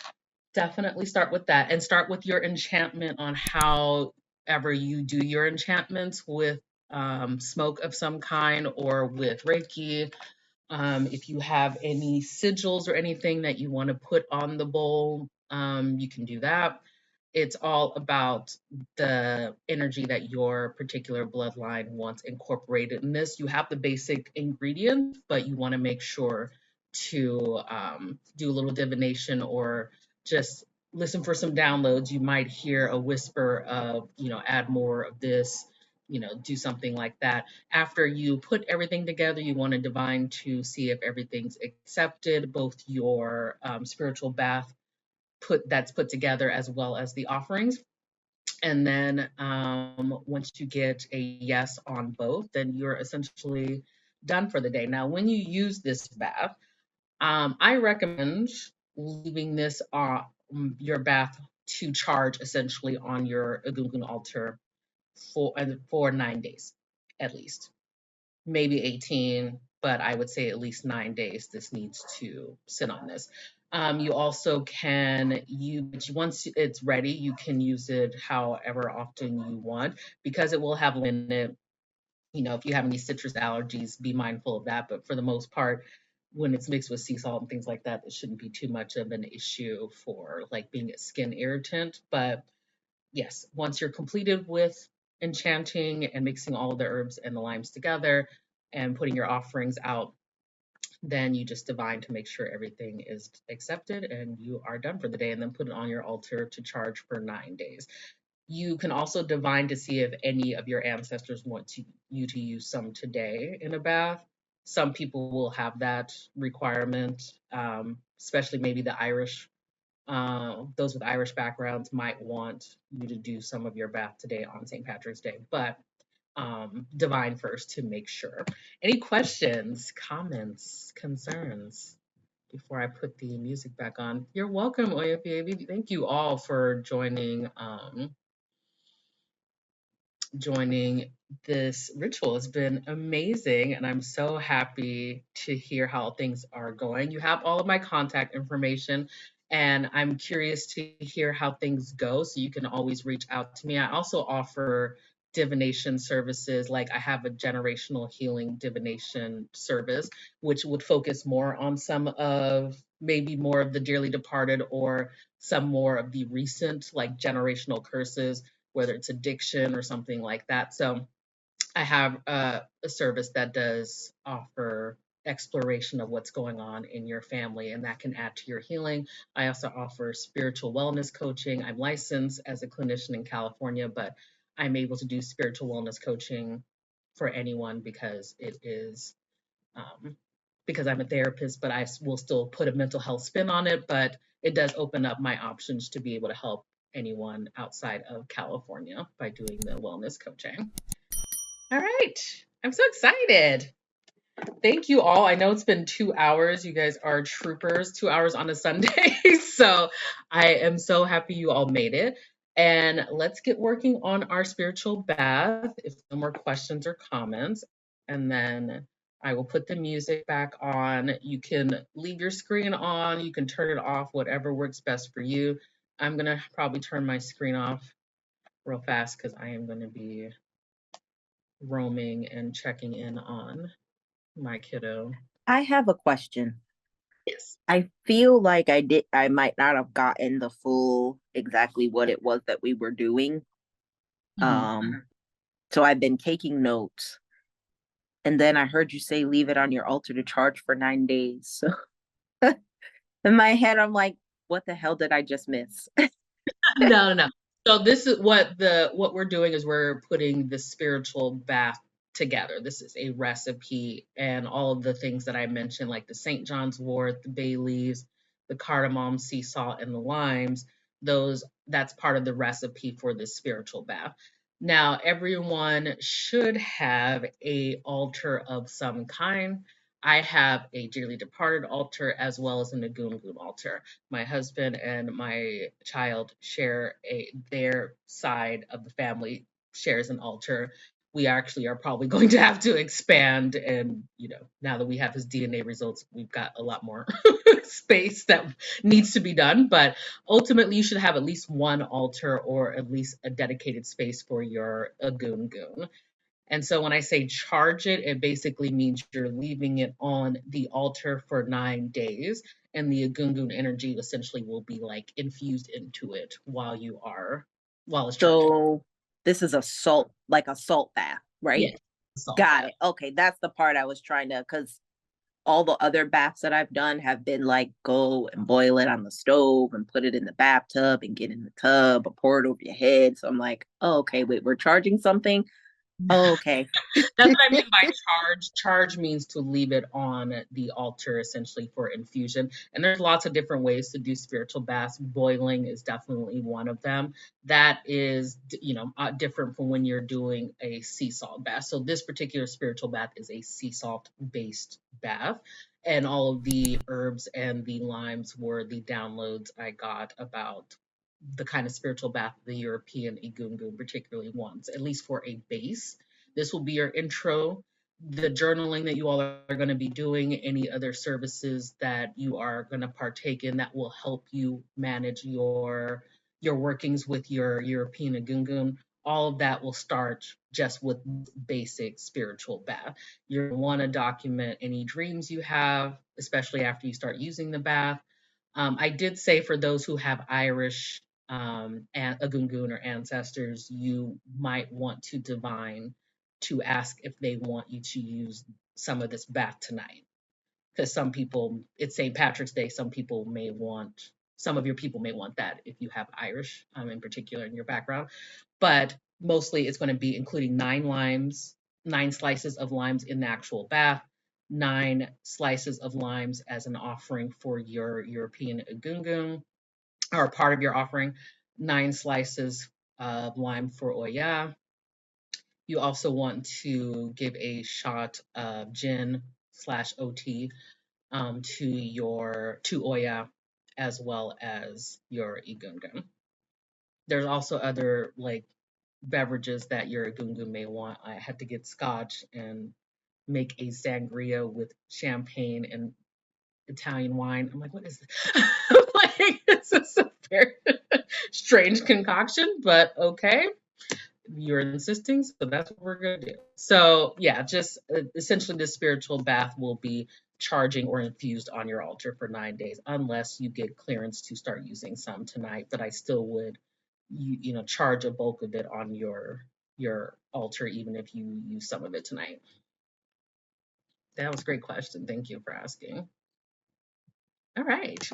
definitely start with that and start with your enchantment on however you do your enchantments with smoke of some kind or with Reiki. If you have any sigils or anything that you want to put on the bowl, you can do that. It's all about the energy that your particular bloodline wants incorporated in this. You have the basic ingredients, but you want to make sure to do a little divination or just listen for some downloads. You might hear a whisper of, add more of this, do something like that. After you put everything together, you want to divine to see if everything's accepted, both your spiritual bath that's put together as well as the offerings. And then once you get a yes on both, then you're essentially done for the day. Now, when you use this bath, I recommend leaving this your bath to charge essentially on your Egungun altar for 9 days at least. Maybe 18, but I would say at least 9 days this needs to sit on this. You also can once it's ready, you can use it however often you want because it will have limit. if you have any citrus allergies, be mindful of that. But for the most part, when it's mixed with sea salt and things like that, it shouldn't be too much of an issue for like being a skin irritant. But yes, once you're completed with enchanting and mixing all the herbs and the limes together and putting your offerings out, then you just divine to make sure everything is accepted and you are done for the day, and then put it on your altar to charge for 9 days. You can also divine to see if any of your ancestors want you to use some today in a bath. Some people will have that requirement, especially maybe the Irish. Those with Irish backgrounds might want you to do some of your bath today on St. Patrick's Day, but divine first to make sure. Any questions, comments, concerns before I put the music back on? You're welcome, Oya Baby. Thank you all for joining this ritual. It's been amazing, and I'm so happy to hear how things are going. You have all of my contact information, and I'm curious to hear how things go, so you can always reach out to me. I also offer divination services, like I have a generational healing divination service, which would focus more on some of maybe more of the dearly departed or some more of the recent like generational curses, whether it's addiction or something like that. So I have a service that does offer exploration of what's going on in your family, and that can add to your healing. I also offer spiritual wellness coaching. I'm licensed as a clinician in California, but I'm able to do spiritual wellness coaching for anyone because it is because I'm a therapist, but I will still put a mental health spin on it. But it does open up my options to be able to help anyone outside of California by doing the wellness coaching. All right. I'm so excited. Thank you all. I know it's been 2 hours. You guys are troopers, 2 hours on a Sunday. So I am so happy you all made it. And let's get working on our spiritual bath. If no more questions or comments, and then I will put the music back on. You can leave your screen on, you can turn it off, whatever works best for you. I'm going to probably turn my screen off real fast because I am going to be roaming and checking in on my kiddo. I have a question. Yes. I feel like I might not have gotten the full exactly what it was that we were doing. So I've been taking notes. And then I heard you say leave it on your altar to charge for 9 days. So in my head, I'm like, what the hell did I just miss? No. So this is what we're doing is we're putting the spiritual bath together. This is a recipe, and all of the things that I mentioned, like the St. Johns Wort, the bay leaves, the cardamom, sea salt, and the limes, that's part of the recipe for this spiritual bath. Now, everyone should have a altar of some kind. I have a dearly departed altar as well as an Agungun altar. My husband and my child share their side of the family shares an altar. We actually are probably going to have to expand, and now that we have his DNA results, we've got a lot more space that needs to be done. But ultimately, you should have at least one altar or at least a dedicated space for your Agungun. And so when I say charge it, it basically means you're leaving it on the altar for 9 days, and the Agungun energy essentially will be like infused into it while it's charging. So this is a salt bath, right? Yeah. Got it. Okay, that's the part I was trying to, because all the other baths that I've done have been like go and boil it on the stove and put it in the bathtub and get in the tub or pour it over your head. So I'm like, oh, okay, wait, we're charging something. Oh, okay. That's what I mean by charge. Charge means to leave it on the altar essentially for infusion. And there's lots of different ways to do spiritual baths. Boiling is definitely one of them. That is, different from when you're doing a sea salt bath. So this particular spiritual bath is a sea salt based bath. And all of the herbs and the limes were the downloads I got about the kind of spiritual bath the European Egungun particularly wants, at least for a base. This will be your intro. The journaling that you all are going to be doing, any other services that you are going to partake in that will help you manage your workings with your European Egungun all of that will start just with basic spiritual bath. You're going to want to document any dreams you have, especially after you start using the bath. I did say for those who have Irish and Agungun or ancestors, you might want to divine to ask if they want you to use some of this bath tonight. Because some people, it's St. Patrick's Day, some of your people may want that if you have Irish in particular in your background. But mostly it's going to be including 9 slices of limes in the actual bath, 9 slices of limes as an offering for your European Agungun, or part of your offering, 9 slices of lime for Oya. You also want to give a shot of gin/OT to Oya as well as your Egungun. There's also other like beverages that your Egungun may want. I had to get scotch and make a sangria with champagne and Italian wine. I'm like, what is this? Like, this is a very strange concoction, but okay. You're insisting, so that's what we're going to do. So yeah, just essentially the spiritual bath will be charging or infused on your altar for 9 days, unless you get clearance to start using some tonight. But I still would, charge a bulk of it on your altar, even if you use some of it tonight. That was a great question. Thank you for asking. All right.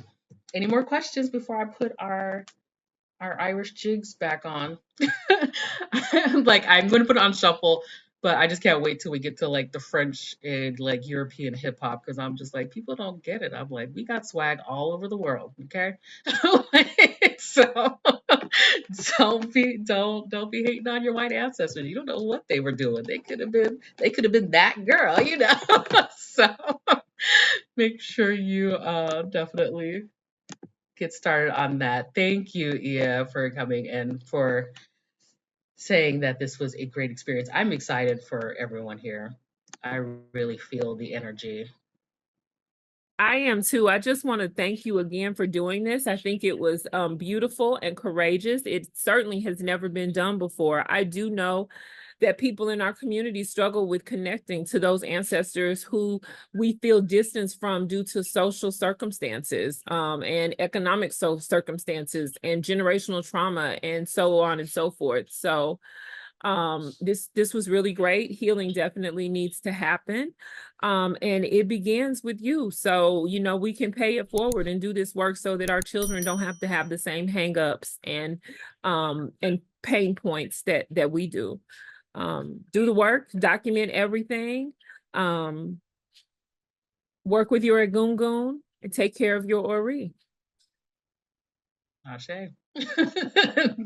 Any more questions before I put our Irish jigs back on? Like, I'm going to put it on shuffle, but I just can't wait till we get to like the French and like European hip hop, because I'm just like, people don't get it. I'm like, we got swag all over the world, okay? So don't be hating on your white ancestors. You don't know what they were doing. They could have been that girl, you know. So make sure you definitely get started on that. Thank you, Ia, for coming and for saying that this was a great experience. I'm excited for everyone here. I really feel the energy. I am too. I just want to thank you again for doing this. I think it was beautiful and courageous. It certainly has never been done before. I do know that people in our community struggle with connecting to those ancestors who we feel distance from due to social circumstances and economic circumstances and generational trauma and so on and so forth. So this was really great. Healing definitely needs to happen. And it begins with you. So, we can pay it forward and do this work so that our children don't have to have the same hangups and pain points that we do. Do the work, document everything, work with your Agungun, and take care of your Ori. Ashe.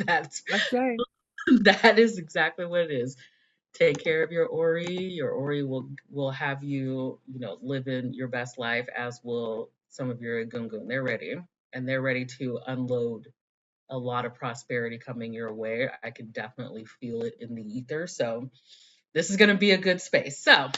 Ashe. That is exactly what it is. Take care of your Ori. Your Ori will have you, live in your best life, as will some of your Agungun. They're ready, and they're ready to unload a lot of prosperity coming your way. I can definitely feel it in the ether. So this is going to be a good space. So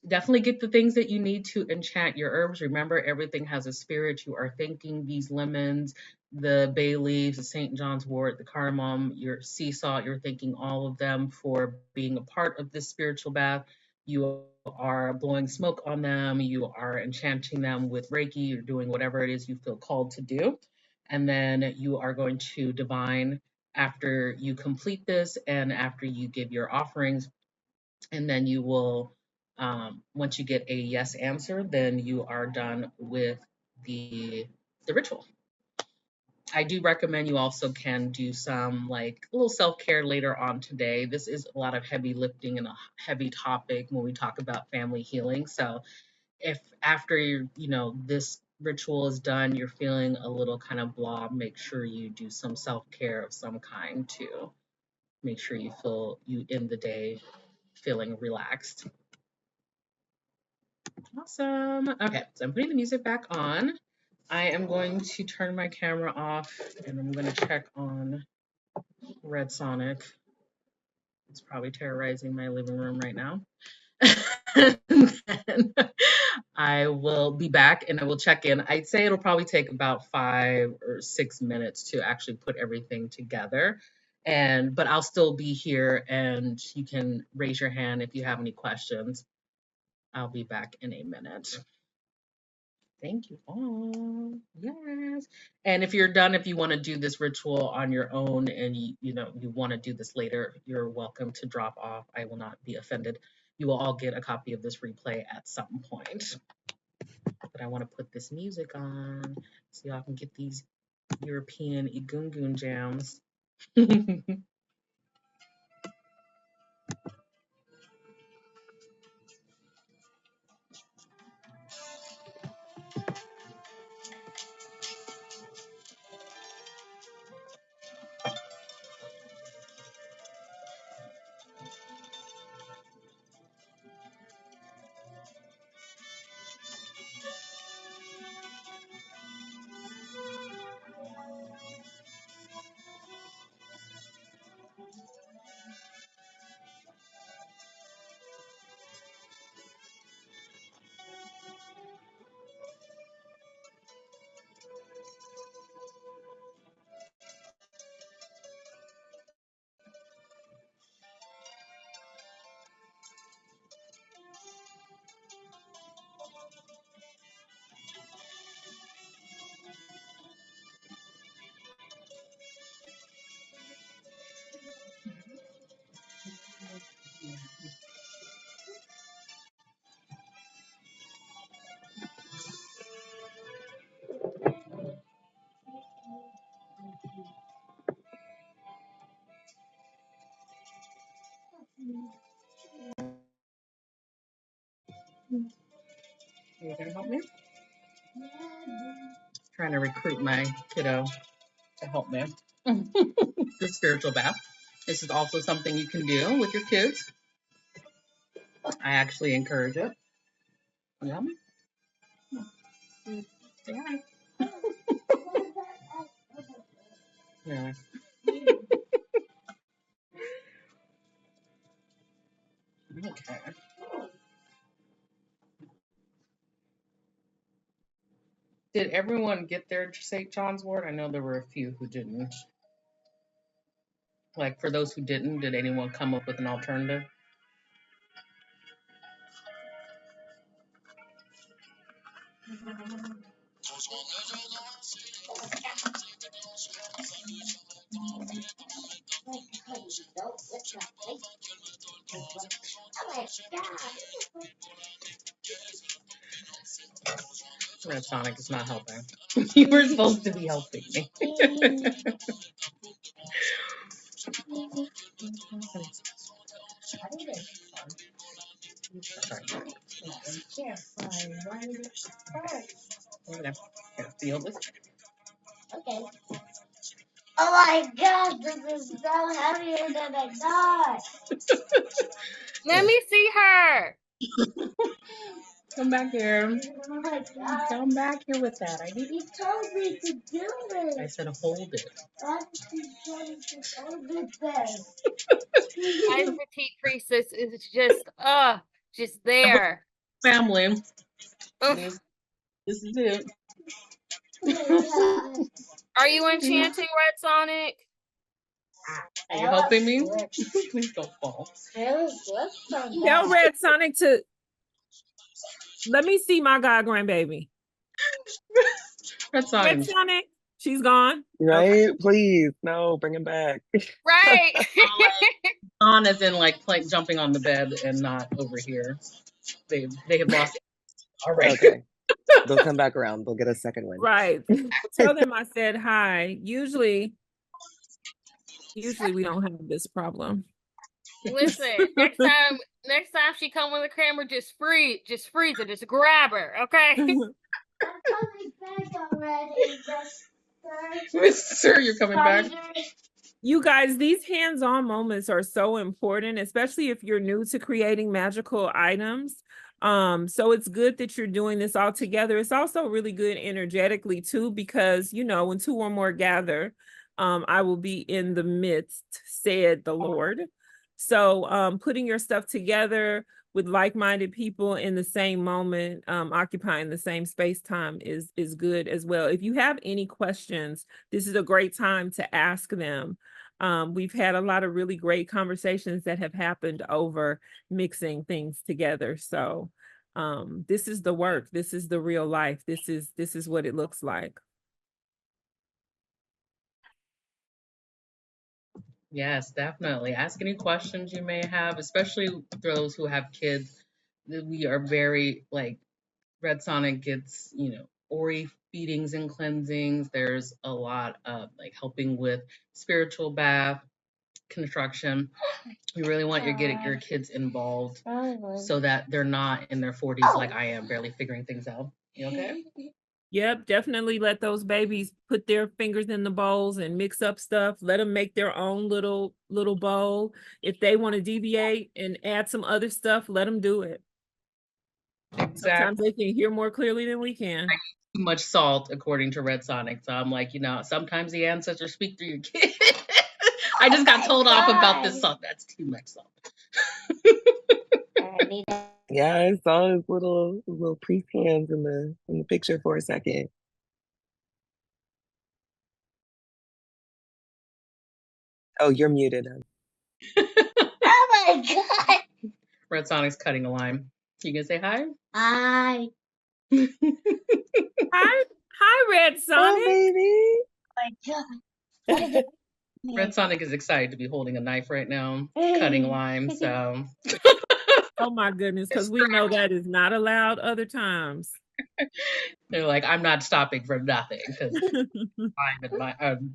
definitely get the things that you need to enchant your herbs. Remember, everything has a spirit. You are thanking these lemons, the bay leaves, the St. Johns Wort, the cardamom, your sea salt. You're thanking all of them for being a part of this spiritual bath. You are blowing smoke on them. You are enchanting them with Reiki. You're doing whatever it is you feel called to do. And then you are going to divine after you complete this and after you give your offerings. And then you will, once you get a yes answer, then you are done with the ritual. I do recommend you also can do some like a little self-care later on today. This is a lot of heavy lifting and a heavy topic when we talk about family healing. So if after this ritual is done, you're feeling a little kind of blah, make sure you do some self-care of some kind to make sure you end the day feeling relaxed. Awesome. Okay, so I'm putting the music back on. I am going to turn my camera off and I'm going to check on Red Sonic. It's probably terrorizing my living room right now. I will be back and I will check in. I'd say it'll probably take about 5 or 6 minutes to actually put everything together. but I'll still be here, and you can raise your hand if you have any questions. I'll be back in a minute. Thank you all. Yes. And if you're done, if you want to do this ritual on your own and you want to do this later, you're welcome to drop off. I will not be offended. You will all get a copy of this replay at some point. But I want to put this music on so y'all can get these European Igungun jams. Are you gonna help me? Trying to recruit my kiddo to help me. The spiritual bath. This is also something you can do with your kids. I actually encourage it. Yeah. Yeah. Yeah. Okay. Did everyone get their St. John's wort? I know there were a few who didn't. Like, for those who didn't, did anyone come up with an alternative? Red Sonic is not helping. You were supposed to be helping me. Here, feel this. Okay. Oh my gosh, this is so heavier than I thought. Let me see her. Come back here. Oh my God. Come back here with that. You told me to do it. I said hold it. I'm trying to hold it then. My petite priestess is just there. Family. Oof. This is it. Are you enchanting, Red Sonic? Are you helping me? Please don't fall. Tell Red Sonic to let me see my god grandbaby. Red Sonic. Red Sonic, she's gone. Right? Okay. Please, no, bring him back. Right. On as in like jumping on the bed and not over here. They have lost. All right. Okay. They'll come back around. They'll get a second win. Right. Tell them I said hi. Usually we don't have this problem. Listen, next time she come with the camera, just freeze it, just grab her, okay? I'm coming back already, Mister, you're coming back. You guys, these hands-on moments are so important, especially if you're new to creating magical items. So it's good that you're doing this all together. It's also really good energetically too, because when two or more gather, I will be in the midst, said the Lord. So putting your stuff together with like-minded people in the same moment, occupying the same space-time is good as well. If you have any questions, this is a great time to ask them. We've had a lot of really great conversations that have happened over mixing things together. So this is the work. This is the real life. This is what it looks like. Yes, definitely. Ask any questions you may have, especially those who have kids. We are very like Red Sonic gets, Ori feedings and cleansings. There's a lot of like helping with spiritual bath construction. We really want you to get your kids involved so that they're not in their 40s like I am, barely figuring things out. You okay? Yep, definitely let those babies put their fingers in the bowls and mix up stuff. Let them make their own little bowl. If they want to deviate and add some other stuff, let them do it. Sometimes Exactly. they can hear more clearly than we can. Too much salt, according to Red Sonic. So I'm like, sometimes the ancestors speak through your kid. I just got told off about this salt. That's too much salt. Yeah, I saw his little priest hands in the picture for a second. Oh, you're muted. Oh my god. Red Sonic's cutting a lime. You gonna say hi? Hi. Hi, Red Sonic. Oh, baby. Oh my god. Red Sonic is excited to be holding a knife right now, cutting lime. So. Oh my goodness, because we know that is not allowed other times. They're like, I'm not stopping for nothing because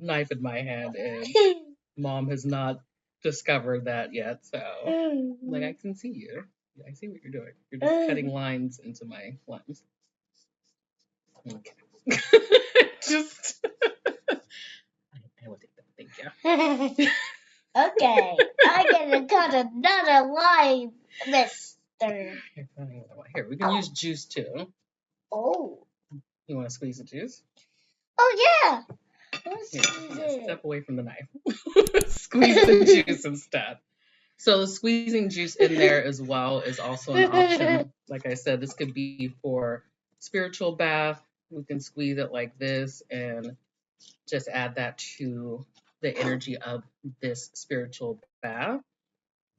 knife in my hand, and mom has not discovered that yet. So, like, I can see you. I see what you're doing. You're just cutting lines into my limes. Okay. Just. I will take that. Thank you. Okay, I'm gonna cut another line, mister. Here, we can use juice too. Oh. You want to squeeze the juice? Oh yeah. Here, step away from the knife. Squeeze the juice instead. So squeezing juice in there as well is also an option. Like I said, this could be for spiritual bath. We can squeeze it like this and just add that to the energy of this spiritual bath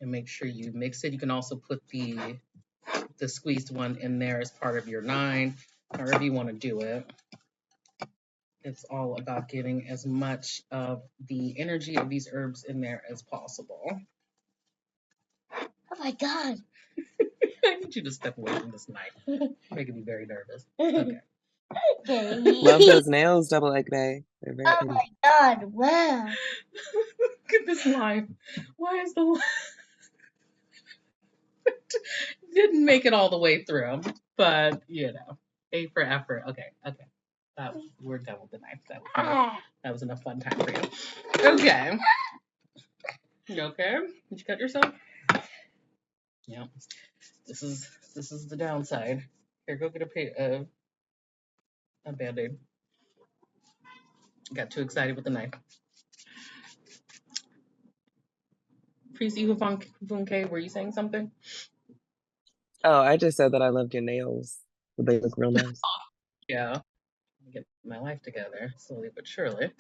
and make sure you mix it. You can also put the squeezed one in there as part of your 9, however you want to do it. It's all about getting as much of the energy of these herbs in there as possible. Oh my god. I need you to step away from this knife. Making me very nervous. Okay. Okay. Love those nails, Double Egg Bay. They're very pretty. My god, wow. Look at this knife. Why is the didn't make it all the way through, but A for effort. Okay. We're done with the knife. That was enough fun time for you. Okay. You okay? Did you cut yourself? Yeah. This is the downside. Here, go get a Band-Aid. Got too excited with the knife. Priestess Funke, were you saying something? Oh, I just said that I loved your nails. They look real nice. Yeah. Get my life together slowly but surely.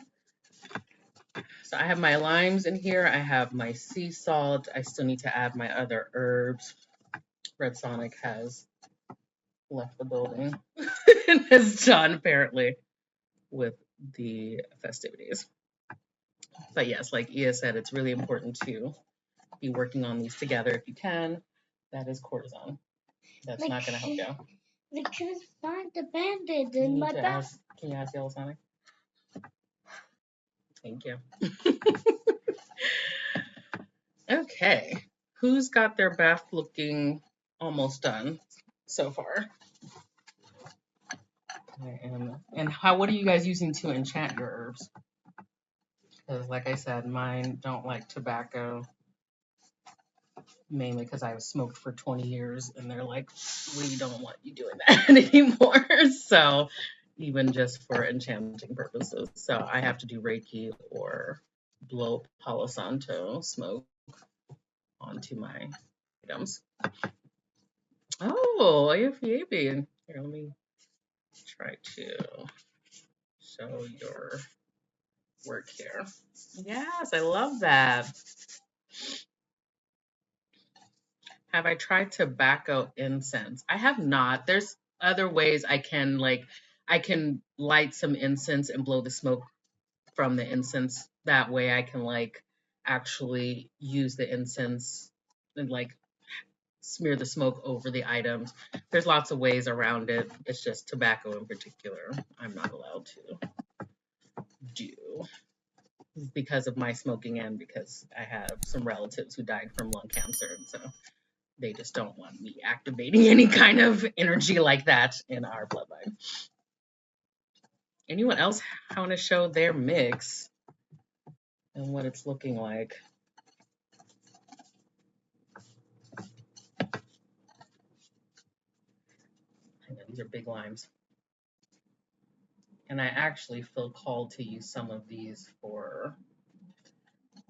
So I have my limes in here. I have my sea salt. I still need to add my other herbs. Red Sonic has left the building and is done apparently with the festivities. But yes, like Iya said, it's really important to be working on these together if you can. That is cortisone. That's not going to help you. I can't find the Band-Aid in my bag. Can you ask Yellow Sonic? Thank you. Okay. Who's got their bath looking almost done so far? And what are you guys using to enchant your herbs? Because like I said, mine don't like tobacco, mainly because I've smoked for 20 years and they're like, we don't want you doing that anymore. So even just for enchanting purposes. So I have to do Reiki or blow Palo Santo smoke onto my items. Oh, Iyanifa. Here, let me try to show your work here. Yes, I love that. Have I tried tobacco incense? I have not. There's other ways I can light some incense and blow the smoke from the incense. That way I can actually use the incense and smear the smoke over the items. There's lots of ways around it. It's just tobacco in particular I'm not allowed to do because of my smoking and because I have some relatives who died from lung cancer, and so they just don't want me activating any kind of energy like that in our bloodline. Anyone else want to show their mix and what it's looking like? I know these are big limes. And I actually feel called to use some of these for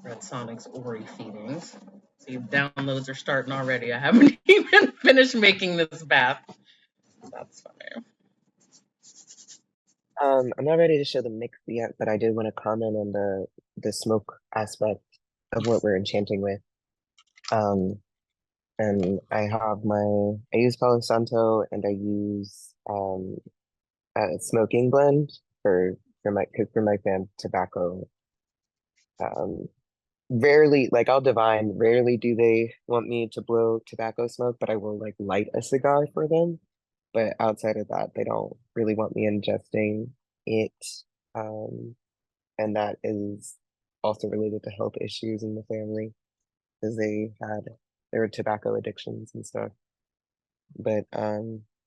Red Sonic's Ori feedings. See, downloads are starting already. I haven't even finished making this bath. That's funny. I'm not ready to show the mix yet, but I did want to comment on the smoke aspect of what we're enchanting with. And I use Palo Santo and I use a smoking blend for my fam tobacco. Rarely, like I'll divine, rarely do they want me to blow tobacco smoke, but I will light a cigar for them. But outside of that, they don't really want me ingesting it. Um, and that is also related to health issues in the family because there were tobacco addictions and stuff. But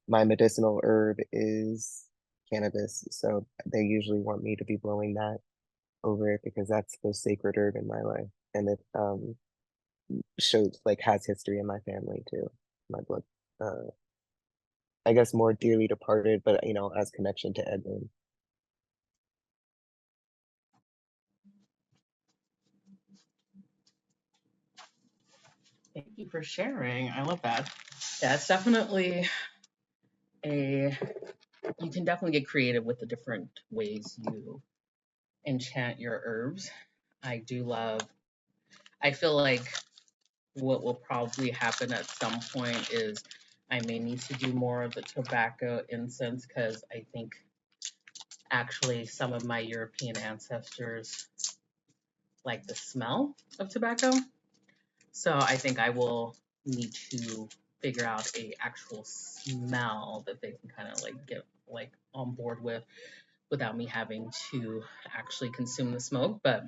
my medicinal herb is cannabis, so they usually want me to be blowing that over it because that's the sacred herb in my life, and it shows has history in my family too. My blood, I guess more dearly departed, but as connection to Edmund. Thank you for sharing. I love that. Yeah, it's definitely you can definitely get creative with the different ways you enchant your herbs. I feel like what will probably happen at some point is I may need to do more of the tobacco incense because I think actually some of my European ancestors like the smell of tobacco. So I think I will need to figure out a actual smell that they can kind of get on board with without me having to actually consume the smoke. But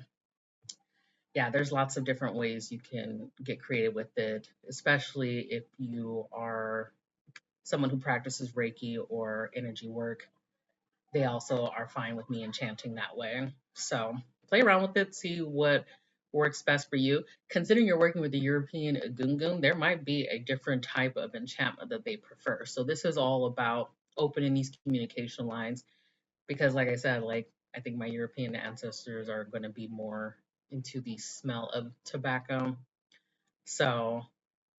yeah, there's lots of different ways you can get creative with it, especially if you are someone who practices Reiki or energy work. They also are fine with me enchanting that way. So play around with it, see what works best for you. Considering you're working with the European Egungun, there might be a different type of enchantment that they prefer. So this is all about opening these communication lines because like I said, I think my European ancestors are going to be more into the smell of tobacco. So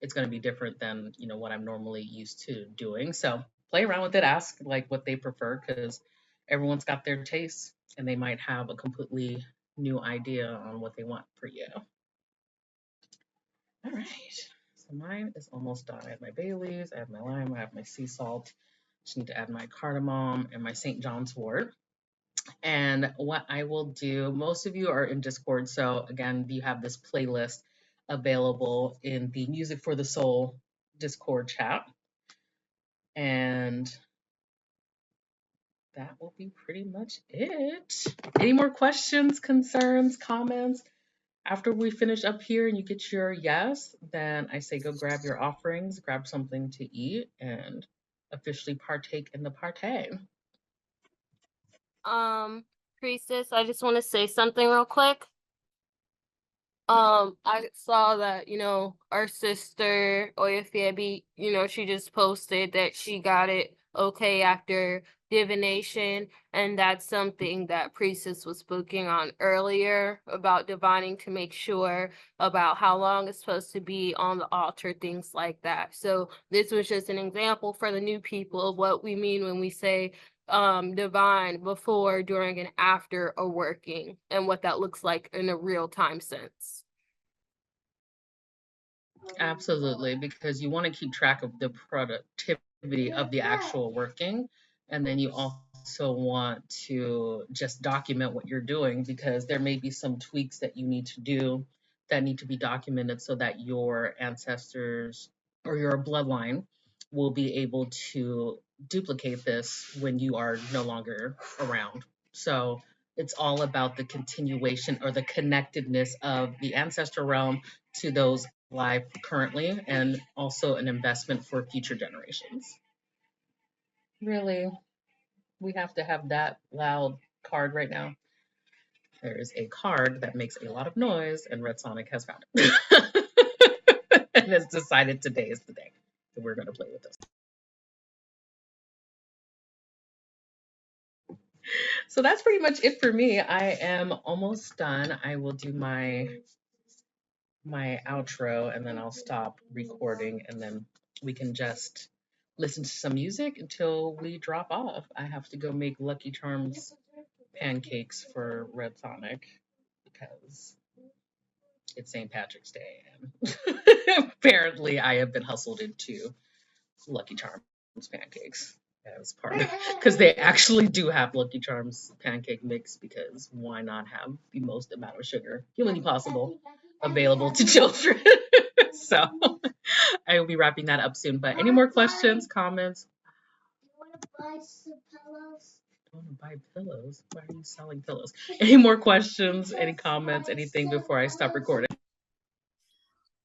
it's going to be different than, what I'm normally used to doing. So play around with it, ask what they prefer because everyone's got their tastes and they might have a completely new idea on what they want for you. All right. So mine is almost done. I have my bay leaves, I have my lime, I have my sea salt. Just need to add my cardamom and my St. John's wort. And what I will do, most of you are in Discord. So again, you have this playlist available in the Music for the Soul Discord chat. And that will be pretty much it. Any more questions, concerns, comments? After we finish up here and you get your yes, then I say go grab your offerings, grab something to eat, and officially partake in the party. Priestess, I just want to say something real quick. I saw that, our sister Oyefebi, she just posted that she got it okay after divination, and that's something that Priestess was speaking on earlier about divining to make sure about how long it's supposed to be on the altar, things like that. So this was just an example for the new people of what we mean when we say divine before, during, and after a working, and what that looks like in a real time sense. Absolutely, because you want to keep track of the productivity of the actual working. And then you also want to just document what you're doing, because there may be some tweaks that you need to do that need to be documented so that your ancestors or your bloodline will be able to duplicate this when you are no longer around. So it's all about the continuation or the connectedness of the ancestor realm to those live currently, and also an investment for future generations. Really, we have to have that loud card right now. There is a card that makes a lot of noise, and Red Sonic has found it. And has decided today is the day that we're going to play with this. So that's pretty much it for me. I am almost done. I will do my outro, and then I'll stop recording, and then we can just listen to some music until we drop off. I have to go make Lucky Charms pancakes for Red Sonic because it's St. Patrick's Day, and apparently I have been hustled into Lucky Charms pancakes as part of, because they actually do have Lucky Charms pancake mix, because why not have the most amount of sugar humanly possible available to children? So I will be wrapping that up soon. But any more questions, comments? You want to buy some pillows? I want to buy pillows. Why are you selling pillows? Any more questions, any comments, anything before I stop recording?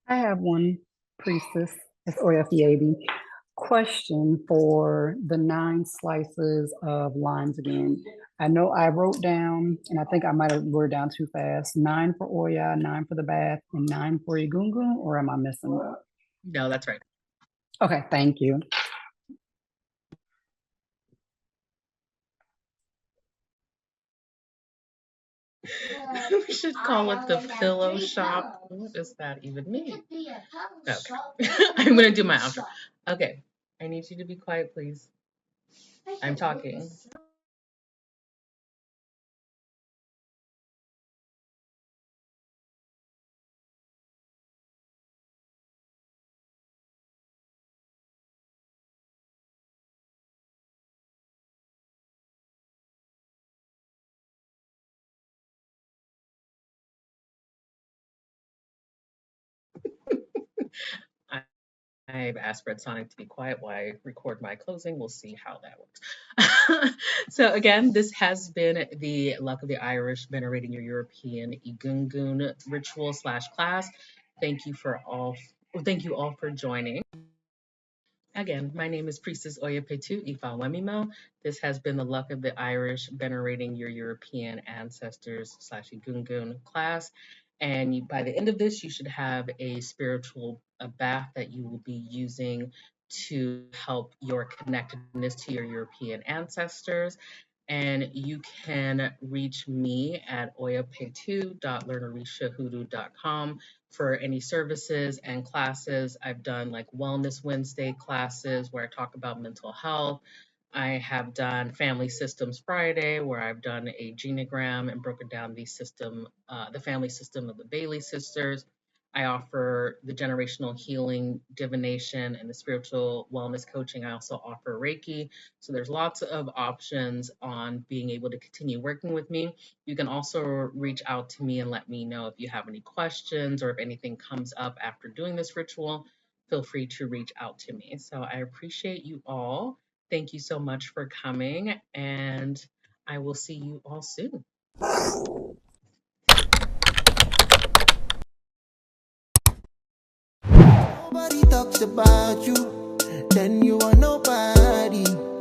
I have one, Priestess. It's Oyafiabi. Question for the 9 slices of limes again. I know I wrote down, and I think I might have wrote down too fast, 9 for Oya, 9 for the bath, and 9 for Egungun, or am I missing one? No, that's right. Okay, thank you. We should call it the pillow shop. What does that even mean? Okay. I'm going to do my outro. Okay. I need you to be quiet, please. I'm talking. I've asked Red Sonic to be quiet while I record my closing. We'll see how that works. So again, this has been the Luck of the Irish, venerating your European Egungun ritual / class. Thank you all for joining. Again, my name is Priestess Oyapetu Ifawemimo. This has been the Luck of the Irish, venerating your European ancestors / Egungun class. And by the end of this, you should have a spiritual bath that you will be using to help your connectedness to your European ancestors. And you can reach me at oyapetu.learnerishahoodoo.com for any services and classes. I've done like Wellness Wednesday classes where I talk about mental health. I have done Family Systems Friday, where I've done a genogram and broken down the family system of the Bailey sisters. I offer the generational healing, divination, and the spiritual wellness coaching. I also offer Reiki. So there's lots of options on being able to continue working with me. You can also reach out to me and let me know if you have any questions, or if anything comes up after doing this ritual. Feel free to reach out to me. So I appreciate you all. Thank you so much for coming, and I will see you all soon. Nobody talks about you, then you are nobody.